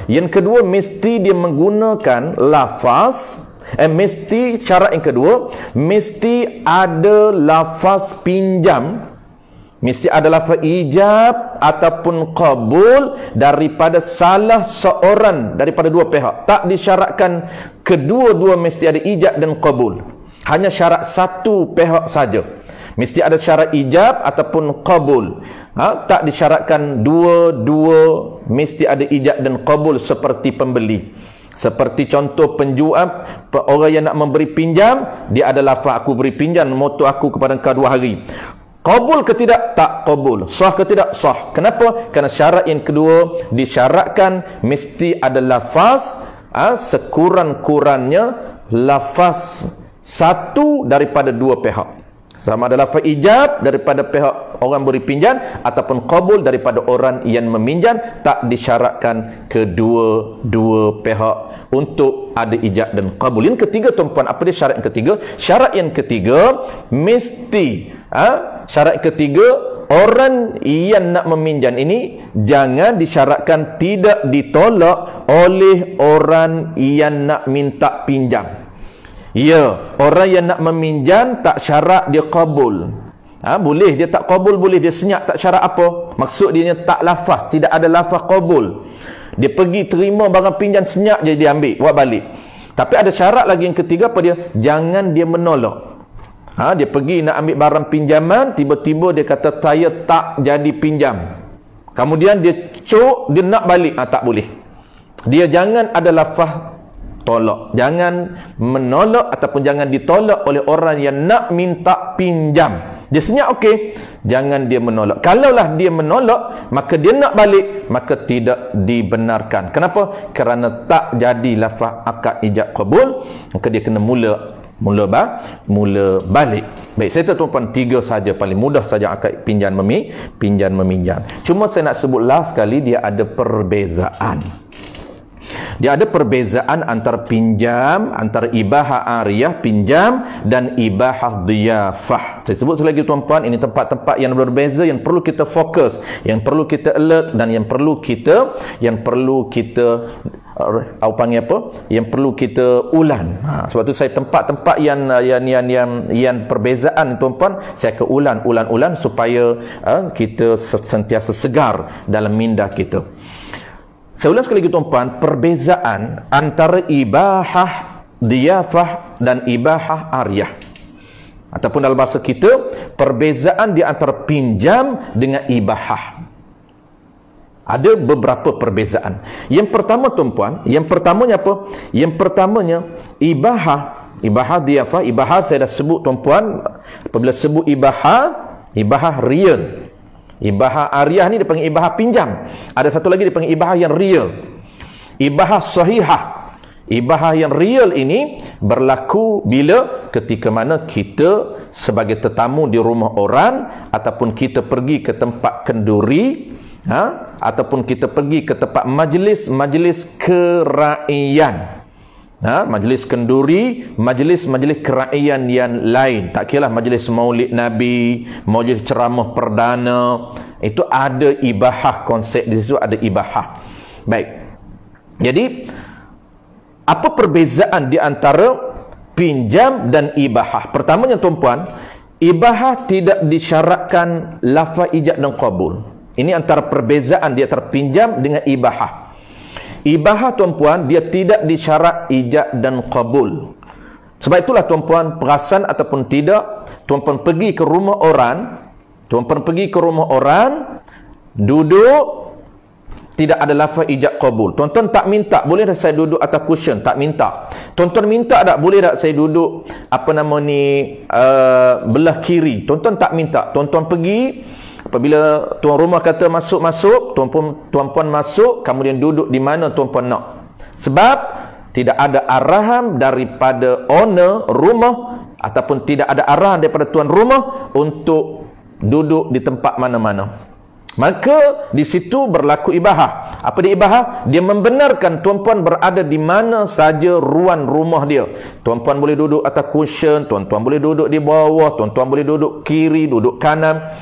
mesti dia menggunakan lafaz, mesti syarat yang kedua, mesti ada lafaz pinjam. Mesti ada lafaz ijab ataupun qabul daripada salah seorang daripada dua pihak. Tak disyaratkan kedua-dua mesti ada ijab dan qabul. Hanya syarat satu pihak saja. Mesti ada syarat ijab ataupun qabul. Tak disyaratkan dua-dua mesti ada ijab dan qabul seperti pembeli. Seperti contoh penjual, orang yang nak memberi pinjam, dia ada lafaz aku beri pinjam motor aku kepada engkau 2 hari. Qabul ke tidak? Tak qabul. Sah ke tidak? Sah. Kenapa? Kerana syarat yang kedua disyaratkan mesti ada lafaz, sekurang-kurangnya lafaz satu daripada dua pihak. Sama ada lafaz ijab daripada pihak orang beri pinjam ataupun qabul daripada orang yang meminjam, tak disyaratkan kedua-dua pihak untuk ada ijab dan qabul. Yang ketiga tuan-puan, apa dia syarat yang ketiga? Syarat yang ketiga mesti syarat ketiga, orang yang nak meminjam ini jangan disyaratkan tidak ditolak oleh orang yang nak minta pinjam. Ya, orang yang nak meminjam tak syarat dia qabul. Boleh dia tak qabul, boleh dia senyap, tak syarat apa. Maksud dia tak lafaz, tidak ada lafaz qabul. Dia pergi terima barang pinjam, senyap je dia ambil, buat balik. Tapi ada syarat lagi yang ketiga, apa dia? Jangan dia menolak. Dia pergi nak ambil barang pinjaman, tiba-tiba dia kata saya tak jadi pinjam. Kemudian dia dia nak balik, tak boleh. Dia jangan ada lafaz tolak. Jangan menolak ataupun jangan ditolak oleh orang yang nak minta pinjam. Dia senyap okey, jangan dia menolak. Kalaulah dia menolak, maka dia nak balik, maka tidak dibenarkan. Kenapa? Kerana tak jadi lafaz akad ijab qabul, maka dia kena mula balik. Baik, saya tahu tuan-tuan, 3 saja paling mudah saja akad pinjam meminjam. Cuma saya nak sebut last sekali, dia ada perbezaan. Dia ada perbezaan antara pinjam, antara ibahah ariyah pinjam dan ibahah dhiyafah. Saya sebut sekali lagi tuan-tuan, ini tempat-tempat yang berbeza, yang perlu kita fokus, yang perlu kita alert dan yang perlu kita panggil apa? Yang perlu kita ulang. Sebab tu saya tempat-tempat yang perbezaan tuan-tuan, saya akan ulang supaya kita sentiasa segar dalam minda kita. Saya ulang sekali lagi tuan-tuan, perbezaan antara ibahah dhiyafah dan ibahah ariyah. Ataupun dalam bahasa kita, perbezaan di antara pinjam dengan ibahah. Ada beberapa perbezaan. Yang pertama tuan-tuan, yang pertamanya apa? Yang pertamanya ibahah dhiyafah. Ibahah saya dah sebut tuan-tuan, apabila sebut ibahah real. Ibahah ariyah ni dipanggil ibahah pinjam. Ada satu lagi dipanggil ibahah yang real. Ibahah sahihah. Ibahah yang real ini berlaku bila ketika mana kita sebagai tetamu di rumah orang, ataupun kita pergi ke tempat kenduri, ataupun kita pergi ke tempat majlis keraian. Majlis kenduri, majlis keraian yang lain. Tak kiralah majlis maulid Nabi, majlis ceramah perdana, itu ada ibahah, konsep di situ ada ibahah. Baik. Jadi apa perbezaan di antara pinjam dan ibahah? Pertamanya tuan-puan, ibahah tidak disyaratkan lafaz ijab dan qabul. Ini antara perbezaan di antara pinjam dengan ibahah. Ibahah tuan-puan, dia tidak disyarat ijab dan qabul. Sebab itulah tuan-puan, perasan ataupun tidak, tuan-puan pergi ke rumah orang, duduk, tidak ada lafaz ijab qabul. Tuan-tuan tak minta, boleh tak saya duduk atas cushion? Tak minta. Tuan-tuan minta tak, boleh tak saya duduk belah kiri? Tuan-tuan tak minta. Tuan-tuan pergi, apabila tuan rumah kata masuk, tuan-puan masuk, kemudian duduk di mana tuan-puan nak. Sebab tidak ada arahan daripada owner rumah, ataupun tidak ada arahan daripada tuan rumah untuk duduk di tempat mana-mana. Maka di situ berlaku ibahah. Apa dia ibahah? Dia membenarkan tuan-puan berada di mana saja ruang rumah dia. Tuan-puan boleh duduk atas cushion, tuan-tuan boleh duduk di bawah, tuan-tuan boleh duduk kiri, duduk kanan.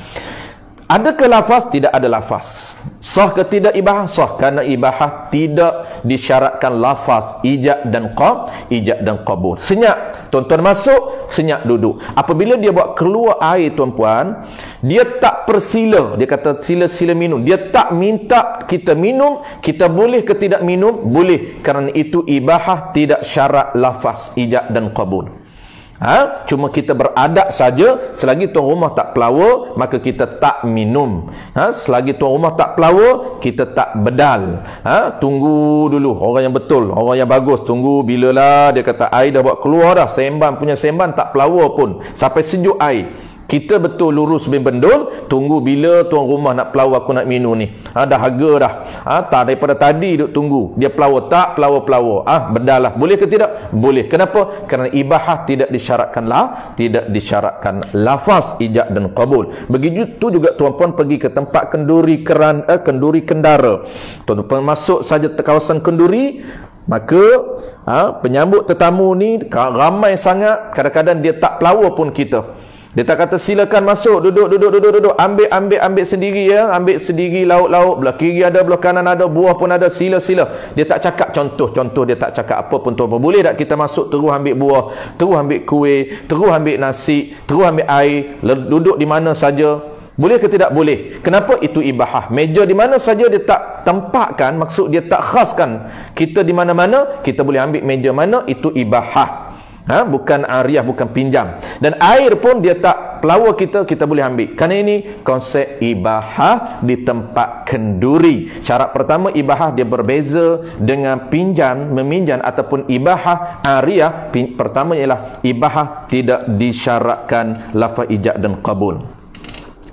Adakah lafaz? Tidak ada lafaz. Sah ke tidak ibahah? Sah, kerana ibahah tidak disyaratkan lafaz ijab dan qabul. Senyap, tuan-tuan masuk, senyap duduk. Apabila dia buat keluar air tuan-puan, dia tak persila, dia kata sila minum. Dia tak minta kita minum, kita boleh ke tidak minum? Boleh, kerana itu ibahah, tidak syarat lafaz ijab dan qabul. Cuma kita beradab saja. Selagi tuan rumah tak pelawa, maka kita tak minum. Selagi tuan rumah tak pelawa, kita tak bedal. Tunggu dulu orang yang betul, orang yang bagus. Tunggu bilalah dia kata air dah buat keluar dah, punya sembang tak pelawa pun, sampai sejuk air. Kita betul lurus bin bendul, tunggu bila tuan rumah nak pelawar aku nak minum ni. Dah harga dah. Tak, daripada tadi duk tunggu. Dia pelawar tak, pelawar. Bedalah. Boleh ke tidak? Boleh. Kenapa? Kerana ibahah tidak disyaratkan lafaz ijab dan qabul. Begitu juga tuan-puan pergi ke tempat kenduri kendara. Tuan-puan masuk saja ke kawasan kenduri, maka penyambut tetamu ni ramai sangat, kadang-kadang dia tak pelawar pun kita. Dia tak kata silakan masuk, duduk, ambil sendiri ya, ambil sendiri lauk-lauk, belah kiri ada, belah kanan ada, buah pun ada, sila. Dia tak cakap contoh dia tak cakap apa pun tuan-tuan. Boleh tak kita masuk terus ambil buah, terus ambil kuih, terus ambil nasi, terus ambil air, duduk di mana saja? Boleh ke tidak? Boleh. Kenapa? Itu ibahah. Meja di mana saja dia tak tempatkan, maksud dia tak khaskan kita di mana-mana, kita boleh ambil meja mana, itu ibahah. Bukan ariyah, bukan pinjam. Dan air pun dia tak pelawar kita boleh ambil. Kerana ini konsep ibahah di tempat kenduri. Syarat pertama, ibahah dia berbeza dengan meminjam ataupun ibahah ariyah. Pertama ialah ibahah tidak disyaratkan lafaz ijab dan qabul.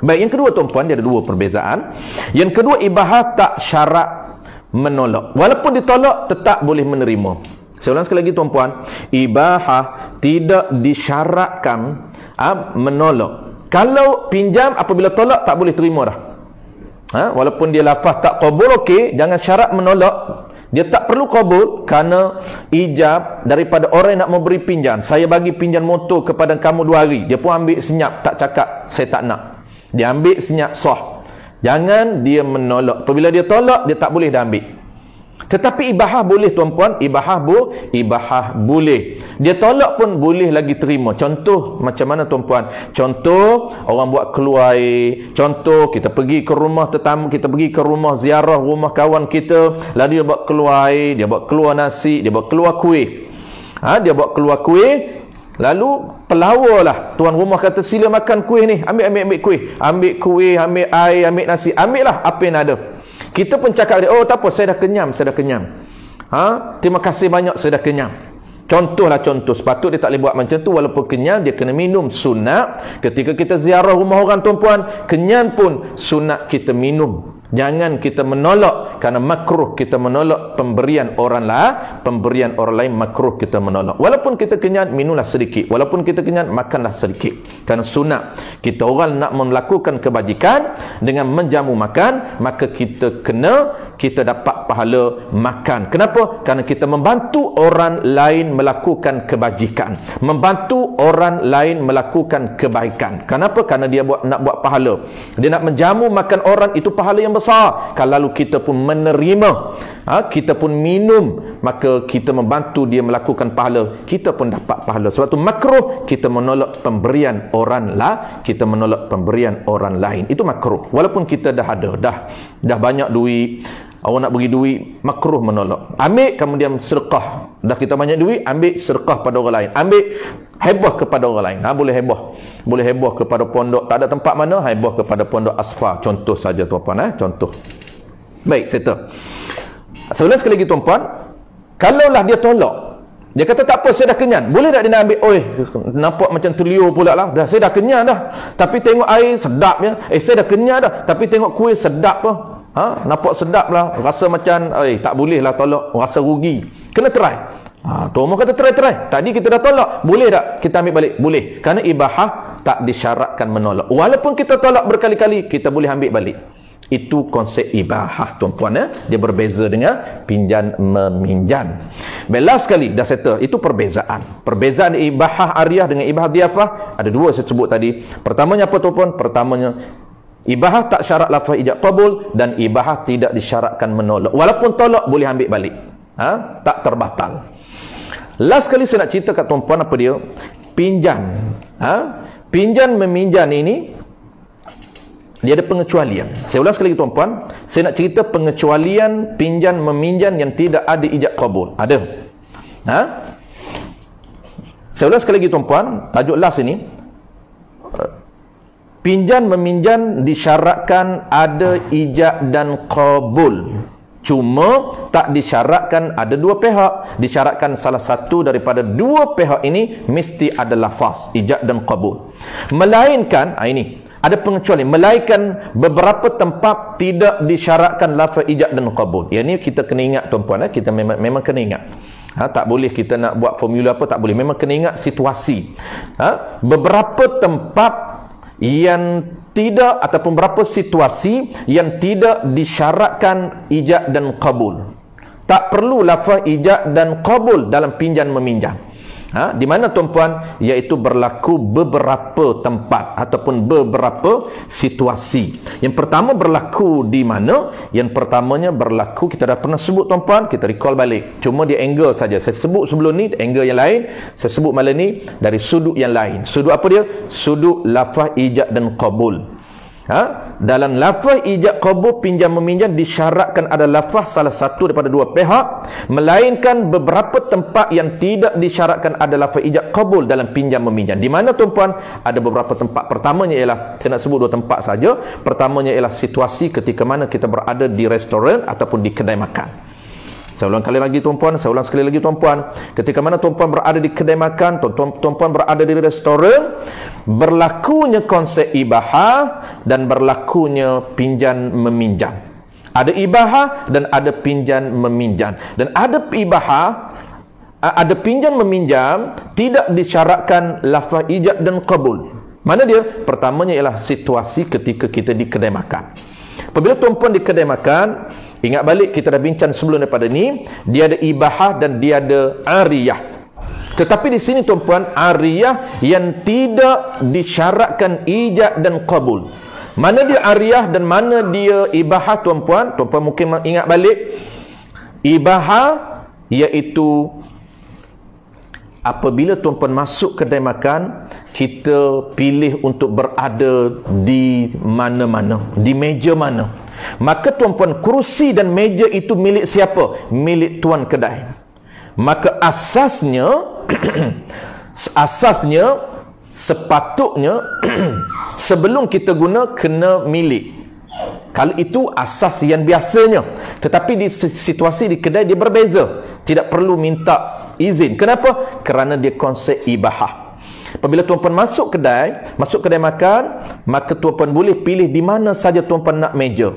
Baik, yang kedua tuan-puan, dia ada dua perbezaan. Yang kedua, ibahah tak syarat menolak. Walaupun ditolak tetap boleh menerima. Saya ulang sekali lagi tuan-puan, ibahah tidak disyaratkan menolak. Kalau pinjam, apabila tolak tak boleh terima dah. Walaupun dia lafaz tak qabul, okey, jangan syarat menolak. Dia tak perlu qabul kerana ijab daripada orang yang nak memberi pinjam. Saya bagi pinjam motor kepada kamu 2 hari. Dia pun ambil senyap, tak cakap saya tak nak. Dia ambil senyap sah. Jangan dia menolak. Apabila dia tolak, dia tak boleh dah ambil. Tetapi ibahah boleh tuan-puan, ibahah boleh. Dia tolak pun boleh lagi terima. Contoh macam mana tuan-puan? Contoh orang buat keluar air. Contoh kita pergi ke rumah tetamu, kita pergi ke rumah ziarah rumah kawan kita, lalu dia buat keluar air, dia buat keluar nasi, dia buat keluar kuih. Dia buat keluar kuih, lalu pelawarlah tuan rumah kata sila makan kuih ni, ambil kuih, ambil kuih, ambil air, ambil nasi, ambillah apa yang ada. Kita pun cakap dia, oh tak apa, saya dah kenyang. Terima kasih banyak, saya dah kenyang. Contoh. Sepatut dia tak boleh buat macam tu. Walaupun kenyang, dia kena minum sunat. Ketika kita ziarah rumah orang tuan-puan, kenyang pun sunat kita minum. Jangan kita menolak, kerana makruh kita menolak pemberian orang lain makruh kita menolak. Walaupun kita kenyang, minumlah sedikit. Walaupun kita kenyang, makanlah sedikit. Kerana sunat. Kita orang nak melakukan kebajikan dengan menjamu makan, maka kita dapat pahala makan. Kenapa? Kerana kita membantu orang lain melakukan kebajikan, membantu orang lain melakukan kebaikan. Kenapa? Kerana dia nak buat pahala. Dia nak menjamu makan orang, itu pahala yang besar. Kalau kita pun menerima, kita pun minum, maka kita membantu dia melakukan pahala, kita pun dapat pahala. Sebab tu makruh kita menolak pemberian orang lain. Itu makruh. Walaupun kita dah ada, dah banyak duit, awak nak bagi duit, makruh menolak. Ambil kemudian sedekah. Dah kita banyak duit, ambil sedekah pada orang lain. Ambil heboh kepada orang lain. Boleh heboh kepada pondok, tak ada tempat mana, heboh kepada pondok Asfar. Contoh saja tuan-puan, contoh. Baik, settle. Sebenarnya sekali lagi tuan-puan, kalaulah dia tolak, dia kata tak apa, saya dah kenyang. Boleh tak dia nak ambil? Nampak macam terliur pula lah. Saya dah kenyang dah. Tapi tengok air sedap ya. Saya dah kenyang dah. Tapi tengok kuih sedap lah. Nampak sedap lah. Rasa macam, tak boleh lah tolak. Rasa rugi. Kena try. Tuan rumah kata try. Tadi kita dah tolak. Boleh tak kita ambil balik? Boleh. Kerana ibahah tak disyaratkan menolak. Walaupun kita tolak berkali-kali, kita boleh ambil balik. Itu konsep ibahah tuan-puan ya. Dia berbeza dengan pinjam meminjam. Belas sekali dah settle. Itu perbezaan. Perbezaan ibahah ariyah dengan ibahah diafah ada dua saya sebut tadi. Pertamanya apa tuan-puan? Pertamanya ibahah tak syarat lafaz ijab qabul, dan ibahah tidak disyaratkan menolak. Walaupun tolak boleh ambil balik. Tak terbatal. Last sekali saya nak cerita kat tuan-puan apa dia? Pinjam. Pinjam meminjam ini dia ada pengecualian. Saya ulang sekali lagi tuan-puan, saya nak cerita pengecualian pinjam meminjam yang tidak ada ijab qabul. Ada. Saya ulang sekali lagi tuan-puan, tajuk last ini. Pinjam meminjam disyaratkan ada ijab dan qabul. Cuma tak disyaratkan ada dua pihak. Disyaratkan salah satu daripada dua pihak ini mesti ada lafaz ijab dan qabul. Melainkan ini ada pengecualian, melainkan beberapa tempat tidak disyaratkan lafaz ijab dan qabul. Yang ni kita kena ingat tuan-puan, kita memang kena ingat. Tak boleh kita nak buat formula apa, tak boleh. Memang kena ingat situasi. Beberapa tempat yang tidak, ataupun berapa situasi yang tidak disyaratkan ijab dan qabul. Tak perlu lafaz ijab dan qabul dalam pinjam meminjam. Di mana tuan-puan? Iaitu berlaku beberapa tempat ataupun beberapa situasi. Yang pertama berlaku di mana? Yang pertamanya berlaku, kita dah pernah sebut tuan-puan, kita recall balik. Cuma dia angle saja. Saya sebut sebelum ni angle yang lain, saya sebut malam ni dari sudut yang lain. Sudut apa dia? Sudut lafaz ijab dan qabul. Dalam lafaz ijab qabul pinjam meminjam disyaratkan ada lafaz salah satu daripada dua pihak, melainkan beberapa tempat yang tidak disyaratkan ada lafaz ijab qabul dalam pinjam meminjam. Di mana tuan-puan? Ada beberapa tempat. Pertamanya ialah, saya nak sebut dua tempat saja. Pertamanya ialah situasi ketika mana kita berada di restoran ataupun di kedai makan. Saya ulang kali lagi tuan-puan, saya ulang sekali lagi tuan-puan. Ketika mana tuan-puan berada di kedai makan, tuan-puan berada di restoran, berlakunya konsep ibahah dan berlakunya pinjam meminjam. Ada ibahah dan ada pinjam meminjam. Dan ada ibahah, ada pinjam meminjam tidak disyaratkan lafaz ijab dan qabul. Mana dia? Pertamanya ialah situasi ketika kita di kedai makan. Apabila tuan-puan di kedai makan, ingat balik kita dah bincang sebelum daripada ni, dia ada ibahah dan dia ada ariyah. Tetapi di sini tuan-puan, ariyah yang tidak disyaratkan ijab dan qabul. Mana dia ariyah dan mana dia ibahah tuan-puan? Tuan-puan mungkin ingat balik. Ibahah iaitu apabila tuan-puan masuk kedai makan, kita pilih untuk berada di mana-mana, di meja mana. Maka tuan-puan, kerusi dan meja itu milik siapa? Milik tuan kedai. Maka asasnya sepatutnya sebelum kita guna kena milik. Kalau itu asas yang biasanya. Tetapi di situasi di kedai dia berbeza. Tidak perlu minta izin. Kenapa? Kerana dia konsep ibahah. Apabila tuan-puan masuk kedai makan, maka tuan-puan boleh pilih di mana saja tuan-puan nak meja.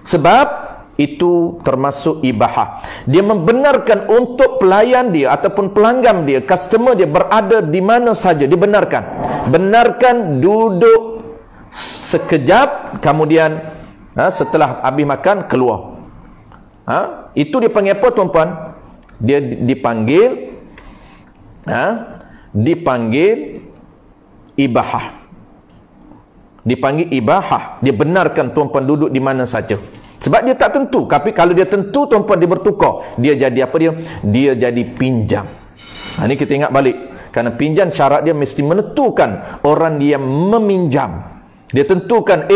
Sebab itu termasuk ibahah. Dia membenarkan untuk pelayan dia ataupun pelanggan dia, customer dia berada di mana saja. Dibenarkan. Benarkan duduk sekejap, kemudian setelah habis makan keluar. Itu dia panggil apa tuan-puan? Dia dipanggil ibahah. Dipanggil ibahah. Dia benarkan tuan-puan duduk di mana saja. Sebab dia tak tentu. Tapi kalau dia tentu tuan-puan, dia bertukar. Dia jadi apa dia? Dia jadi pinjam. Ini kita ingat balik. Kerana pinjam syarat dia mesti menentukan orang yang meminjam. Dia tentukan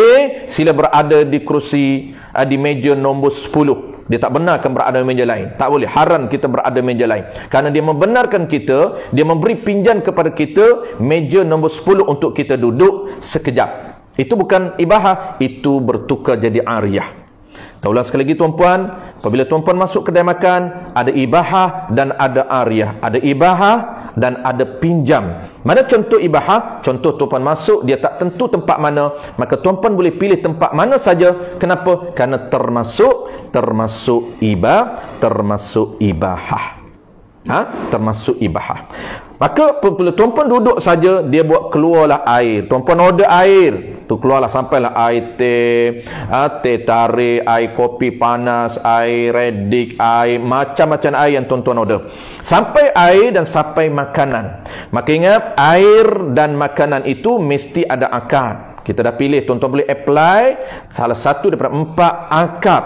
sila berada di kerusi, di meja nombor 10. Dia tak benarkan berada di meja lain. Tak boleh. Haram kita berada di meja lain. Kerana dia membenarkan kita, dia memberi pinjam kepada kita meja nombor 10 untuk kita duduk sekejap. Itu bukan ibahah, itu bertukar jadi ariyah. Kita ulang sekali lagi tuan-puan. Apabila tuan-puan masuk kedai makan, ada ibahah dan ada ariyah. Ada ibahah dan ada pinjam. Mana contoh ibahah? Contoh tuan-puan masuk, dia tak tentu tempat mana, maka tuan-puan boleh pilih tempat mana saja. Kenapa? Kerana termasuk ibahah. Termasuk ibahah. Maka bila tuan-puan duduk saja, dia buat keluarlah air. Tuan-puan order air, tu keluarlah sampailah air teh, teh tarik, air kopi panas, air redik, air macam-macam air yang tuan-tuan order. Sampai air dan sampai makanan. Maka ingat, air dan makanan itu mesti ada akad. Kita dah pilih, tuan-tuan boleh apply salah satu daripada 4 akad.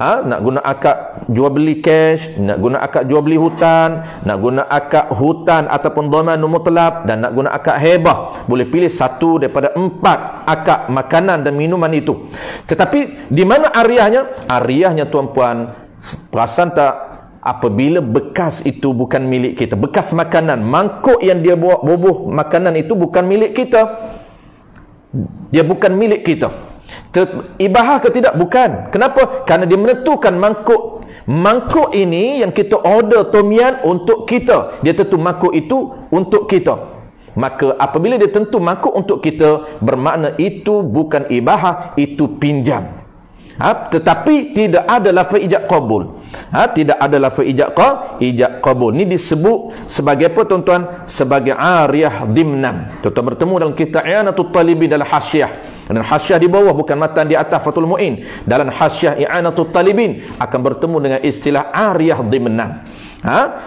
Nak guna akad jual beli cash, nak guna akad jual beli hutan, nak guna akad hutan ataupun dhaman mutlaq, dan nak guna akad hebah. Boleh pilih satu daripada 4 akad makanan dan minuman itu. Tetapi di mana ariyahnya? Ariyahnya tuan-puan, perasan tak? Apabila bekas itu bukan milik kita, bekas makanan, mangkuk yang dia buat bubuh makanan itu bukan milik kita. Dia bukan milik kita. Ibahah ke tidak? Bukan. Kenapa? Kerana dia menentukan mangkuk ini yang kita order tom yam untuk kita. Dia tentu mangkuk itu untuk kita. Maka apabila dia tentu mangkuk untuk kita, bermakna itu bukan ibahah, itu pinjam. Tetapi tidak ada lafaz ijab qabul. Tidak ada lafaz ijab qabul. Ini disebut sebagai apa tuan-tuan? Sebagai ariyah dimnan. Tuan-tuan bertemu dalam kitab I'anatul Talibin dalam hasyiah. Dan hasyiah di bawah, bukan matan di atas Fathul Mu'in. Dalam hasyiah I'anatul Talibin akan bertemu dengan istilah ariyah dimnan.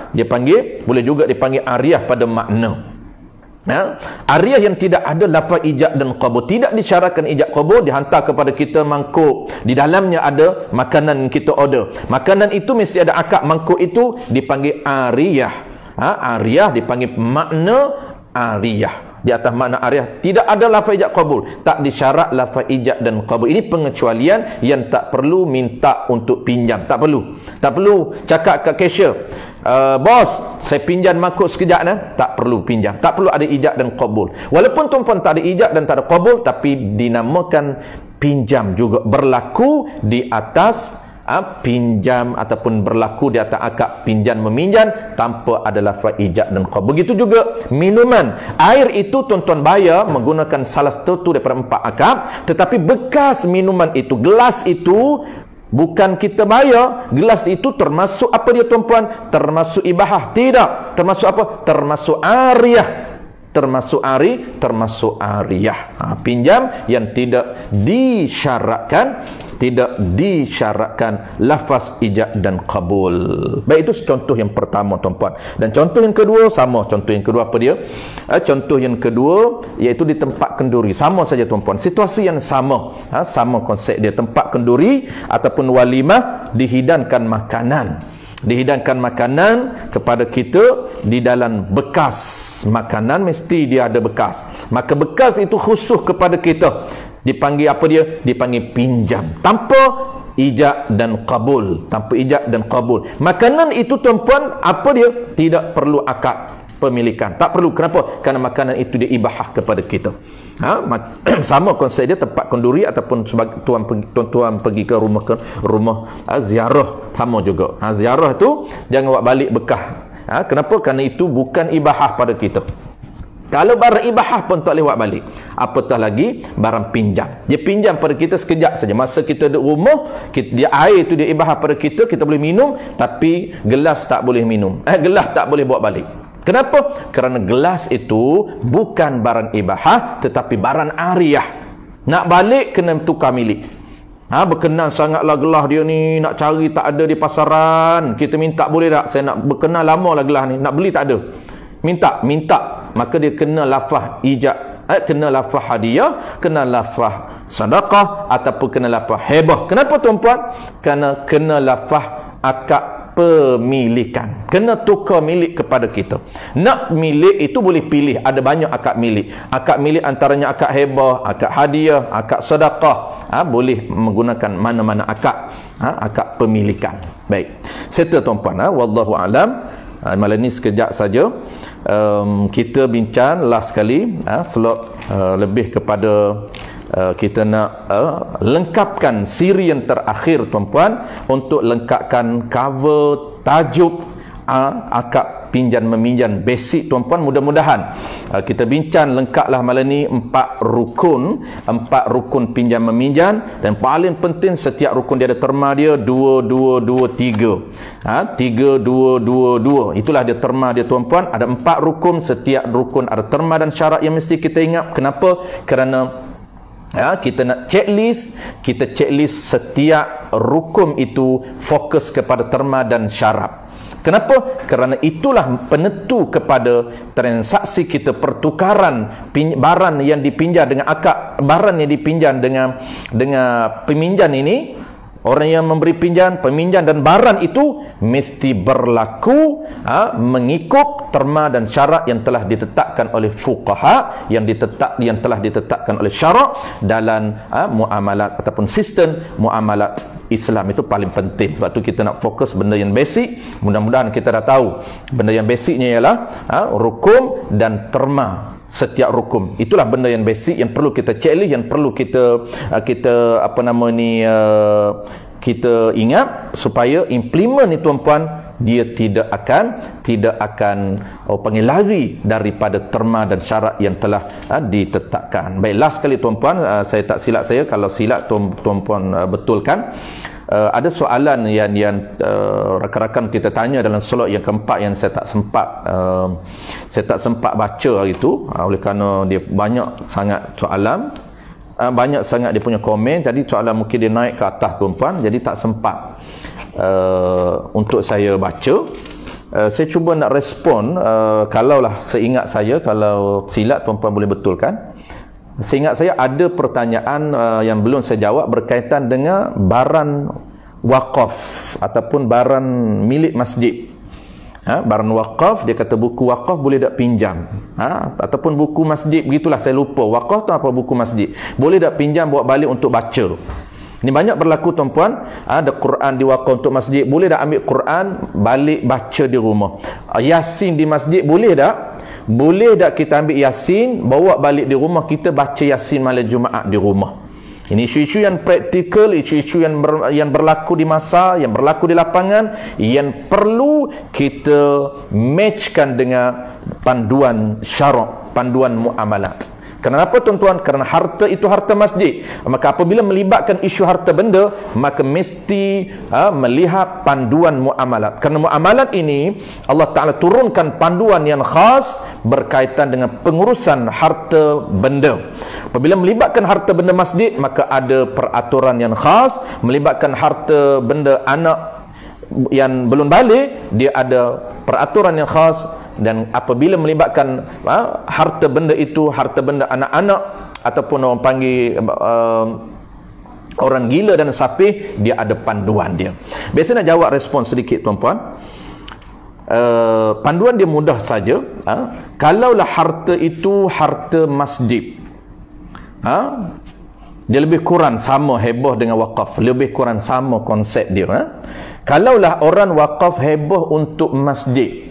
Dia panggil, boleh juga dipanggil ariyah pada makna. Ariyah yang tidak ada lafaz ijab dan qabul, tidak disyaratkan ijab qabul, dihantar kepada kita mangkuk, di dalamnya ada makanan yang kita order. Makanan itu mesti ada akad mangkuk, itu dipanggil ariyah. Ariyah dipanggil makna ariyah. Di atas makna ariyah tidak ada lafaz ijab qabul, tak disyarat lafaz ijab dan qabul. Ini pengecualian yang tak perlu minta untuk pinjam. Tak perlu cakap kat cashier, bos, saya pinjam mangkuk sekejap nah. Tak perlu pinjam. Tak perlu ada ijab dan qabul. Walaupun tuan-tuan tak ada ijab dan tak ada qabul, tapi dinamakan pinjam juga, berlaku di atas pinjam ataupun berlaku di atas akad pinjam meminjam tanpa ada lafaz ijab dan qabul. Begitu juga minuman. Air itu tuan-tuan bayar menggunakan salah satu daripada 4 akad, tetapi bekas minuman itu, gelas itu, bukan kita bayar. Gelas itu termasuk apa dia tuan-puan? Termasuk ibahah? Tidak. Termasuk apa? Termasuk ariyah. Termasuk ariyah. Pinjam yang tidak disyaratkan lafaz ijab dan qabul. Baik, itu contoh yang pertama tuan-puan. Dan contoh yang kedua sama. Contoh yang kedua apa dia? Contoh yang kedua iaitu di tempat kenduri. Sama saja tuan-puan. Situasi yang sama. Sama konsep dia. Tempat kenduri ataupun walimah, dihidangkan makanan kepada kita di dalam bekas. Makanan mesti dia ada bekas. Maka bekas itu khusus kepada kita. Dipanggil apa dia? Dipanggil pinjam. Tanpa ijab dan qabul. Makanan itu tuan-puan, apa dia? Tidak perlu akad pemilikan. Tak perlu. Kenapa? Kerana makanan itu dia ibahah kepada kita. Sama konsep dia tempat kenduri ataupun sebagai tuan-tuan pergi ke rumah ziarah, sama juga. Ziarah tu jangan buat balik bekah. Kenapa? Kerana itu bukan ibahah pada kita. Kalau barang ibahah pun tak boleh buat balik, apatah lagi barang pinjam. Dia pinjam pada kita sekejap saja. Masa kita duduk rumah, dia air itu dia ibahah pada kita, kita boleh minum, tapi gelas tak boleh minum. Gelas tak boleh bawa balik. Kenapa? Kerana gelas itu bukan barang ibahah, tetapi barang ariyah. Nak balik kena tukar milik. Berkenan sangatlah gelas dia ni, nak cari tak ada di pasaran. Kita minta boleh tak? Saya nak berkenan lama lah gelas ni, nak beli tak ada. Minta. Maka dia kena lafaz ijab, kena lafaz hadiah, kena lafaz sedekah ataupun kena lafaz hebah. Kenapa tuan-puan? Kerana kena lafaz akad pemilikan. Kena tukar milik kepada kita. Nak milik itu boleh pilih, ada banyak akad milik. Akad milik antaranya akad hebah, akad hadiah, akad sedekah. Boleh menggunakan mana-mana akad. Akad pemilikan. Baik. Settle tuan-puan. Wallahu alam. Malam ni sekejap saja. Kita bincang last sekali, lebih kepada kita nak lengkapkan siri yang terakhir tuan-puan, untuk lengkapkan cover tajuk akad pinjam meminjam basic tuan-puan. Mudah-mudahan kita bincang lengkaplah malam ni 4 rukun pinjam meminjam, dan paling penting setiap rukun dia ada terma dia 2 2 2 3. 3 2 2 2. Itulah dia terma dia tuan-puan. Ada 4 rukun, setiap rukun ada terma dan syarat yang mesti kita ingat. Kenapa? Kerana kita nak checklist, setiap rukun itu fokus kepada terma dan syarat. Kenapa? Kerana itulah penentu kepada transaksi kita, pertukaran barang yang dipinjam dengan akad, barang yang dipinjam dengan peminjam ini. Orang yang memberi pinjam, peminjam dan barang itu mesti berlaku mengikut terma dan syarat yang telah ditetapkan oleh fuqaha, yang telah ditetapkan oleh syarak dalam muamalat ataupun sistem muamalat Islam. Itu paling penting. Sebab tu kita nak fokus benda yang basic. Mudah-mudahan kita dah tahu benda yang basicnya ialah rukun dan terma. setiap rukun. Itulah benda yang basic yang perlu kita challenge, yang perlu kita kita ingat supaya implement ni tuan-puan, dia tidak akan panggil lari daripada terma dan syarat yang telah ditetapkan. Baik, last sekali tuan-puan, saya tak silap saya, kalau silap tuan-puan betulkan. Ada soalan yang rakan-rakan kita tanya dalam slot yang keempat yang saya tak sempat baca hari itu, oleh kerana dia banyak sangat soalan, banyak sangat dia punya komen. Jadi soalan mungkin dia naik ke atas tuan-puan, jadi tak sempat untuk saya baca. Saya cuba nak respon, kalaulah seingat saya, kalau silap tuan-puan boleh betulkan. Seingat saya ada pertanyaan yang belum saya jawab berkaitan dengan barang wakaf ataupun barang milik masjid. Barang wakaf, dia kata buku wakaf boleh tak pinjam, ataupun buku masjid, begitulah, saya lupa wakaf tu apa, buku masjid boleh tak pinjam bawa balik untuk baca. Ini banyak berlaku tuan-puan, ada Quran diwakaf untuk masjid, boleh tak ambil Quran balik baca di rumah. Yasin di masjid boleh tak? Boleh tak kita ambil Yasin bawa balik di rumah, kita baca Yasin malam Jumaat di rumah. Ini isu-isu yang praktikal, isu-isu yang berlaku di masa, yang berlaku di lapangan, yang perlu kita matchkan dengan panduan syarak, panduan muamalat. Kenapa tuan-tuan? Kerana harta itu harta masjid. Maka apabila melibatkan isu harta benda, maka mesti melihat panduan muamalat. Kerana muamalat ini Allah Ta'ala turunkan panduan yang khas berkaitan dengan pengurusan harta benda. Apabila melibatkan harta benda masjid, maka ada peraturan yang khas. Melibatkan harta benda anak yang belum balik, dia ada peraturan yang khas. Dan apabila melibatkan harta benda itu, harta benda anak-anak ataupun orang panggil orang gila dan sapih, dia ada panduan dia. Biasa nak jawab respon sedikit tuan-puan. Panduan dia mudah saja. Kalaulah harta itu harta masjid, dia lebih kurang sama heboh dengan wakaf, lebih kurang sama konsep dia. Kalaulah orang wakaf heboh untuk masjid,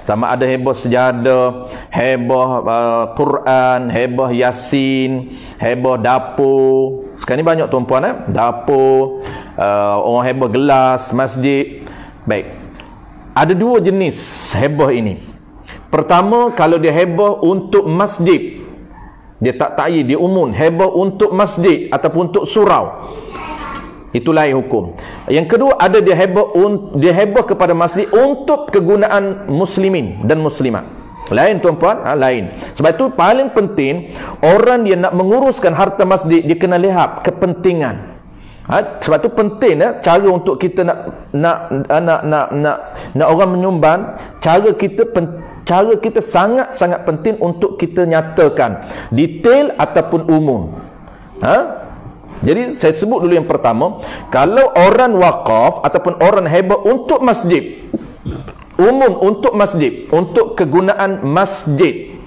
sama ada heboh sejadah, heboh Quran, heboh Yasin, heboh dapur. Sekarang ni banyak tuan-puan, dapur, orang heboh gelas masjid. Baik, ada dua jenis heboh ini. Pertama, kalau dia heboh untuk masjid, dia tak takyid, dia umum, heboh untuk masjid ataupun untuk surau, itu lain hukum. Yang kedua, ada dia heboh kepada masjid untuk kegunaan muslimin dan muslimat. Lain tuan-puan, lain. Sebab itu paling penting orang yang nak menguruskan harta masjid, dia kena lihat kepentingan. Sebab itu penting cara untuk kita nak orang menyumbang, cara kita sangat-sangat penting untuk kita nyatakan detail ataupun umum. Jadi saya sebut dulu yang pertama, kalau orang wakaf ataupun orang heboh untuk masjid, umum untuk masjid, untuk kegunaan masjid,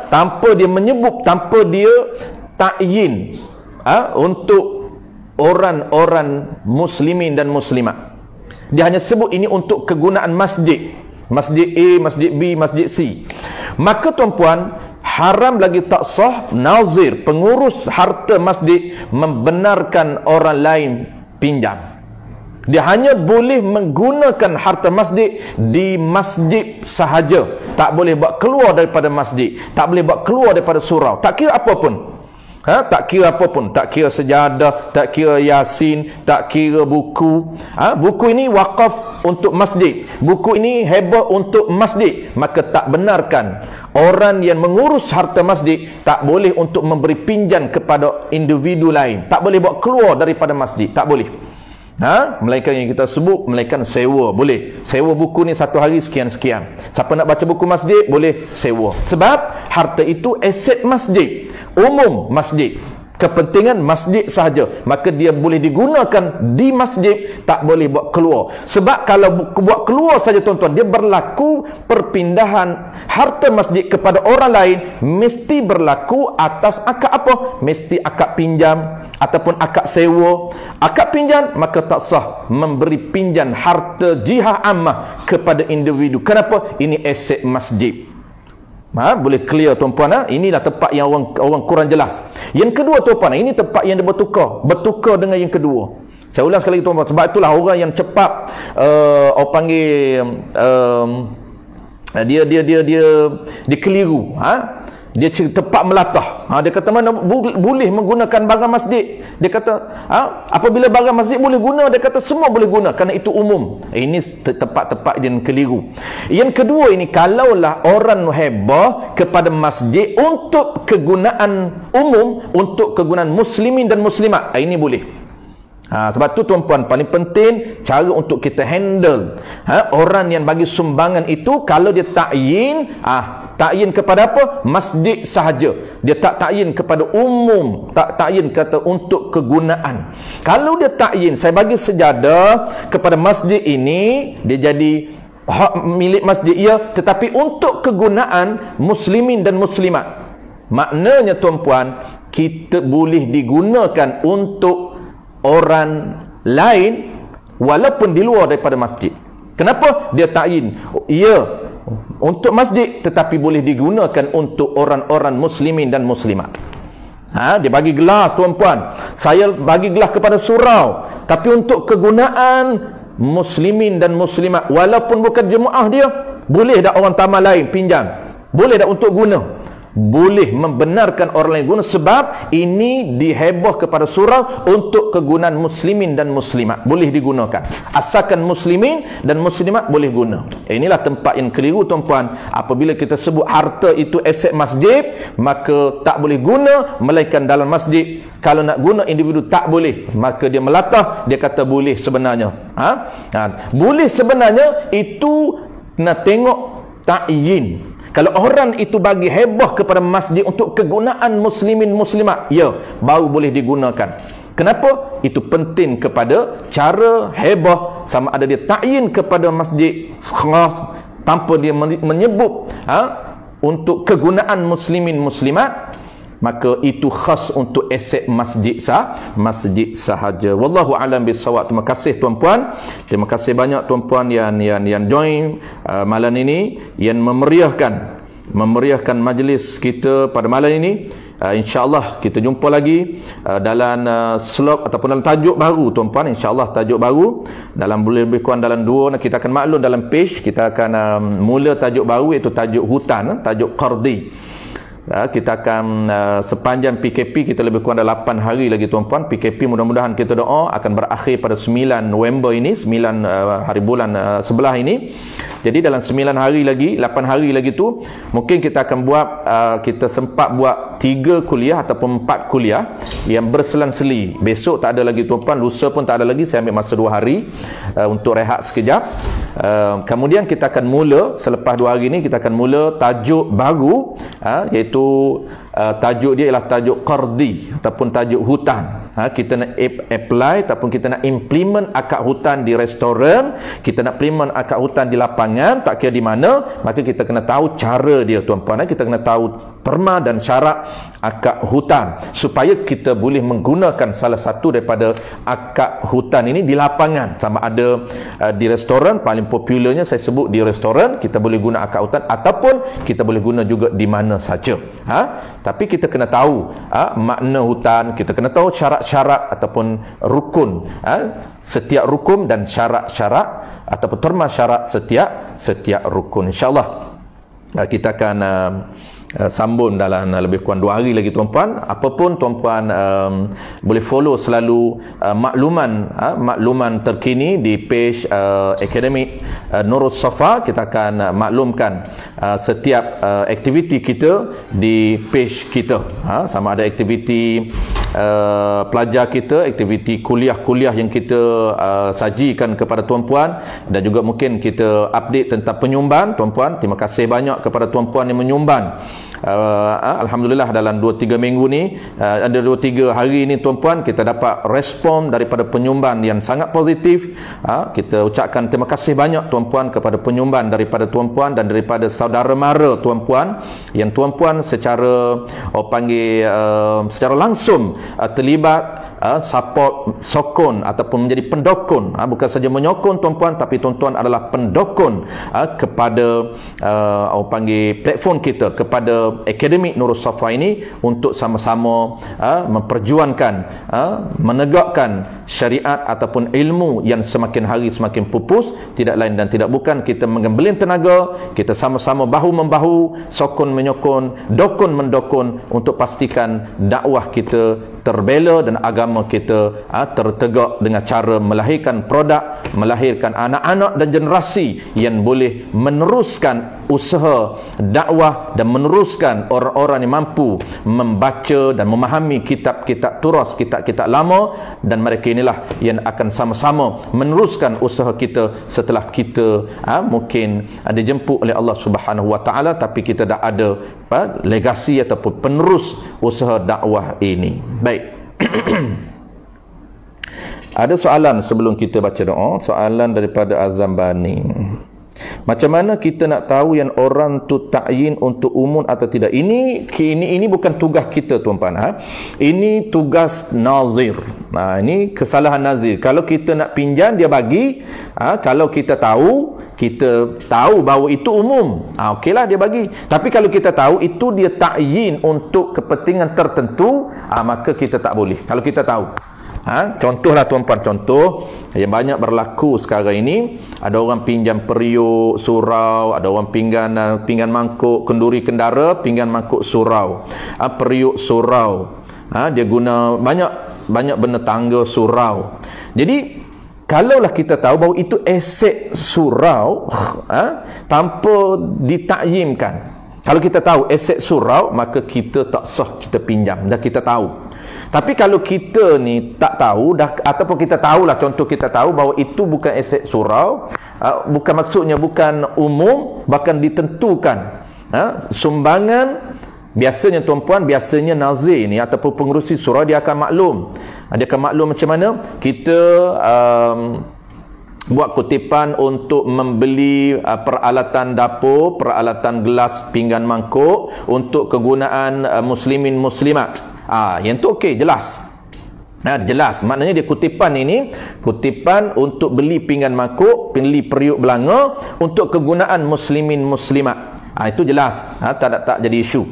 tanpa dia menyebut, tanpa dia takyin untuk orang-orang muslimin dan muslimat, dia hanya sebut ini untuk kegunaan masjid, masjid A, masjid B, masjid C, maka tuan-puan, haram lagi tak sah nazir, pengurus harta masjid, membenarkan orang lain pinjam. Dia hanya boleh menggunakan harta masjid di masjid sahaja, tak boleh buat keluar daripada masjid, tak boleh buat keluar daripada surau, tak kira apa pun. Tak kira apa pun, tak kira sejadah, tak kira Yasin, tak kira buku. Buku ini wakaf untuk masjid, buku ini heboh untuk masjid, maka tak benarkan orang yang mengurus harta masjid tak boleh untuk memberi pinjam kepada individu lain, tak boleh buat keluar daripada masjid, tak boleh. Melainkan yang kita sebut, melainkan sewa, boleh. Sewa buku ni satu hari sekian-sekian. Siapa nak baca buku masjid, boleh sewa. Sebab harta itu aset masjid, umum masjid, kepentingan masjid sahaja, maka dia boleh digunakan di masjid, tak boleh buat keluar. Sebab kalau buat keluar saja tuan-tuan, dia berlaku perpindahan harta masjid kepada orang lain, mesti berlaku atas akad apa? Mesti akad pinjam ataupun akad sewa. Akad pinjam, maka tak sah memberi pinjam harta jihah ammah kepada individu. Kenapa? Ini aset masjid. Boleh clear tuan-puan. Inilah tempat yang orang kurang jelas. Yang kedua tuan-puan, ini tempat yang dia bertukar dengan yang kedua. Saya ulang sekali lagi tuan-puan, sebab itulah orang yang cepat orang panggil dia keliru. Dia tepat melatah. Dia kata mana boleh menggunakan barang masjid. Dia kata apabila barang masjid boleh guna, dia kata semua boleh guna kerana itu umum. Ini tempat-tempat yang keliru. Yang kedua ini, kalaulah orang heboh kepada masjid untuk kegunaan umum, untuk kegunaan muslimin dan muslimat, ini boleh. Sebab tu tuan-puan, paling penting cara untuk kita handle orang yang bagi sumbangan itu. Kalau dia takyin kepada apa? Masjid sahaja. Dia tak takyin kepada umum, tak takyin kata untuk kegunaan. Kalau dia takyin, saya bagi sejadah kepada masjid ini, dia jadi hak milik masjid, tetapi untuk kegunaan muslimin dan muslimat. Maknanya tuan-puan, kita boleh digunakan untuk orang lain walaupun di luar daripada masjid. Kenapa? Dia takyin untuk masjid, tetapi boleh digunakan untuk orang-orang muslimin dan muslimat. Dia bagi gelas tuan-puan, saya bagi gelas kepada surau, tapi untuk kegunaan muslimin dan muslimat, walaupun bukan jemaah dia. Boleh tak orang taman lain pinjam? Boleh tak untuk guna? Boleh membenarkan orang lain guna, sebab ini diheboh kepada surau untuk kegunaan muslimin dan muslimat. Boleh digunakan, asalkan muslimin dan muslimat boleh guna. Inilah tempat yang keliru tuan-puan. Apabila kita sebut harta itu aset masjid, maka tak boleh guna melainkan dalam masjid. Kalau nak guna individu tak boleh, maka dia melatah. Dia kata boleh sebenarnya. Boleh sebenarnya itu nak tengok takyin. Kalau orang itu bagi heboh kepada masjid untuk kegunaan muslimin muslimat, baru boleh digunakan. Kenapa? Itu penting kepada cara heboh, sama ada dia takyin kepada masjid khas tanpa dia menyebut untuk kegunaan muslimin muslimat, maka itu khas untuk aset masjid sahaja. Wallahu alam bisawab. Terima kasih tuan-puan. Terima kasih banyak tuan-puan yang join malam ini, yang memeriahkan majlis kita pada malam ini. InsyaAllah kita jumpa lagi dalam slot ataupun dalam tajuk baru tuan-puan. InsyaAllah tajuk baru dalam lebih kurang dalam 2, kita akan maklum dalam page kita akan mula tajuk baru, iaitu tajuk hutan, tajuk qardi. Kita akan sepanjang PKP kita lebih kurang 8 hari lagi tuan-puan. PKP mudah-mudahan kita doa akan berakhir pada 9 November ini, 9 hari bulan sebelah ini. Jadi dalam 9 hari lagi, 8 hari lagi tu mungkin kita akan buat kita sempat buat 3 kuliah ataupun 4 kuliah yang berselang-seli. Besok tak ada lagi tuan-puan, lusa pun tak ada lagi. Saya ambil masa 2 hari untuk rehat sekejap. Kemudian kita akan mula, selepas 2 hari ni kita akan mula tajuk baru, iaitu tajuk dia ialah tajuk qardi ataupun tajuk hutan. Kita nak apply ataupun kita nak implement akad hutan di restoran, kita nak implement akad hutan di lapangan, tak kira di mana, maka kita kena tahu cara dia tuan-puan. Kita kena tahu terma dan syarat akad hutan supaya kita boleh menggunakan salah satu daripada akad hutan ini di lapangan. Sama ada di restoran, paling popularnya saya sebut di restoran kita boleh guna akad hutan, ataupun kita boleh guna juga di mana saja. Tapi kita kena tahu makna hutan, kita kena tahu syarat-syarat ataupun rukun, setiap rukun dan syarat-syarat ataupun terma syarat setiap rukun. InsyaAllah kita akan sambung dalam lebih kurang 2 hari lagi tuan-puan. Apapun tuan-puan boleh follow selalu makluman terkini di page Akademik Nurul Safa. Kita akan maklumkan setiap aktiviti kita di page kita, sama ada aktiviti pelajar kita, aktiviti kuliah-kuliah yang kita sajikan kepada tuan-puan, dan juga mungkin kita update tentang penyumban tuan-puan. Terima kasih banyak kepada tuan-puan yang menyumban. Alhamdulillah dalam 2-3 minggu ni, ada 2-3 hari ni tuan-puan, kita dapat respon daripada penyumban yang sangat positif. Kita ucapkan terima kasih banyak tuan-puan kepada penyumban daripada tuan-puan dan daripada saudara mara tuan-puan, yang tuan-puan secara secara langsung terlibat support, sokong ataupun menjadi pendokon, bukan saja menyokong tuan-puan, tapi tuan-tuan adalah pendokon kepada orang panggil platform kita, kepada Akademik Nurul Safa ini, untuk sama-sama memperjuangkan, menegakkan syariat ataupun ilmu yang semakin hari semakin pupus. Tidak lain dan tidak bukan, kita menggembelin tenaga, kita sama-sama bahu-membahu, sokong menyokong, dokon mendokon, untuk pastikan dakwah kita terbela dan agama kita tertegak dengan cara melahirkan produk, melahirkan anak-anak dan generasi yang boleh meneruskan usaha dakwah dan meneruskan orang-orang yang mampu membaca dan memahami kitab-kitab turas, kitab-kitab lama, dan mereka inilah yang akan sama-sama meneruskan usaha kita setelah kita mungkin dijemput oleh Allah Subhanahu Wa Taala, tapi kita dah ada legasi ataupun penerus usaha dakwah ini. Baik. Ada soalan sebelum kita baca doa, soalan daripada Azam Bani. Macam mana kita nak tahu yang orang tu ta'yin untuk umum atau tidak? Ini bukan tugas kita tuan-puan. Ini tugas nazir. Ini kesalahan nazir. Kalau kita nak pinjam, dia bagi. Kalau kita tahu bahawa itu umum, okeylah dia bagi. Tapi kalau kita tahu itu dia ta'yin untuk kepentingan tertentu, maka kita tak boleh. Kalau kita tahu. Contohlah tuan-puan, contoh yang banyak berlaku sekarang ini, ada orang pinjam periuk, surau, ada orang pinggan mangkuk, kenduri kendara, pinggan mangkuk surau, periuk surau, dia guna banyak benda tangga surau. Jadi kalaulah kita tahu bahawa itu aset surau, tanpa ditakyimkan, kalau kita tahu aset surau, maka kita tak sah kita pinjam, dah kita tahu. Tapi kalau kita ni tak tahu ataupun kita tahulah, contoh kita tahu bahawa itu bukan aset surau, bukan maksudnya bukan umum, bahkan ditentukan sumbangan. Biasanya tuan-puan, biasanya nazir ni ataupun pengerusi surau, dia akan maklum. Dia akan maklum macam mana kita buat kutipan untuk membeli peralatan dapur, peralatan gelas, pinggan mangkuk untuk kegunaan muslimin muslimat. Yang tu okey, jelas. Jelas, maknanya dia kutipan ini, kutipan untuk beli pinggan mangkuk, beli periuk belanga untuk kegunaan muslimin muslimat. Itu jelas. Tak jadi isu.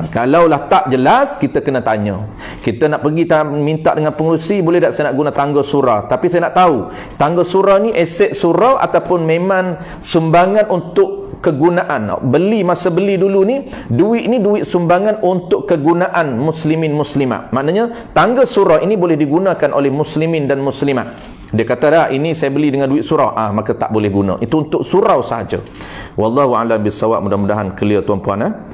Kalaulah tak jelas, kita kena tanya. Kita nak pergi minta dengan pengurusi, boleh tak saya nak guna tangga surau, tapi saya nak tahu tangga surau ni aset surau ataupun memang sumbangan untuk kegunaan. Masa beli dulu ni, duit ni duit sumbangan untuk kegunaan muslimin muslimat. Maknanya tangga surau ini boleh digunakan oleh muslimin dan muslimat. Dia kata dah, ini saya beli dengan duit surau, maka tak boleh guna. Itu untuk surau saja. Wallahu a'lam bissawab. Mudah-mudahan clear tuan-puan.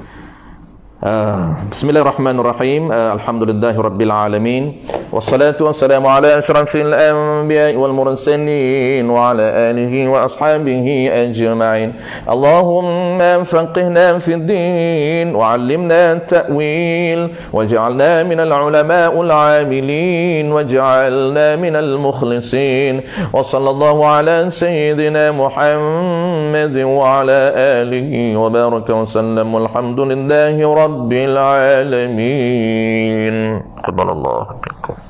Bismillahirrahmanirrahim. Alhamdulillahi rabbil alamin. Wassalatu wassalamu ala asyrafil anbiya'i wal mursalin wa ala alihi wa ashabihi ajma'in. Allahumma faqihna fid din wa 'allimna at-ta'wil waj'alna minal ulama'il 'amilin waj'alna minal mukhlisin. Wa sallallahu ala sayyidina Muhammad wa ala alihi wa baraka wa sallam. Alhamdulillahi rabbil alamin. Qabbalallahu minkum.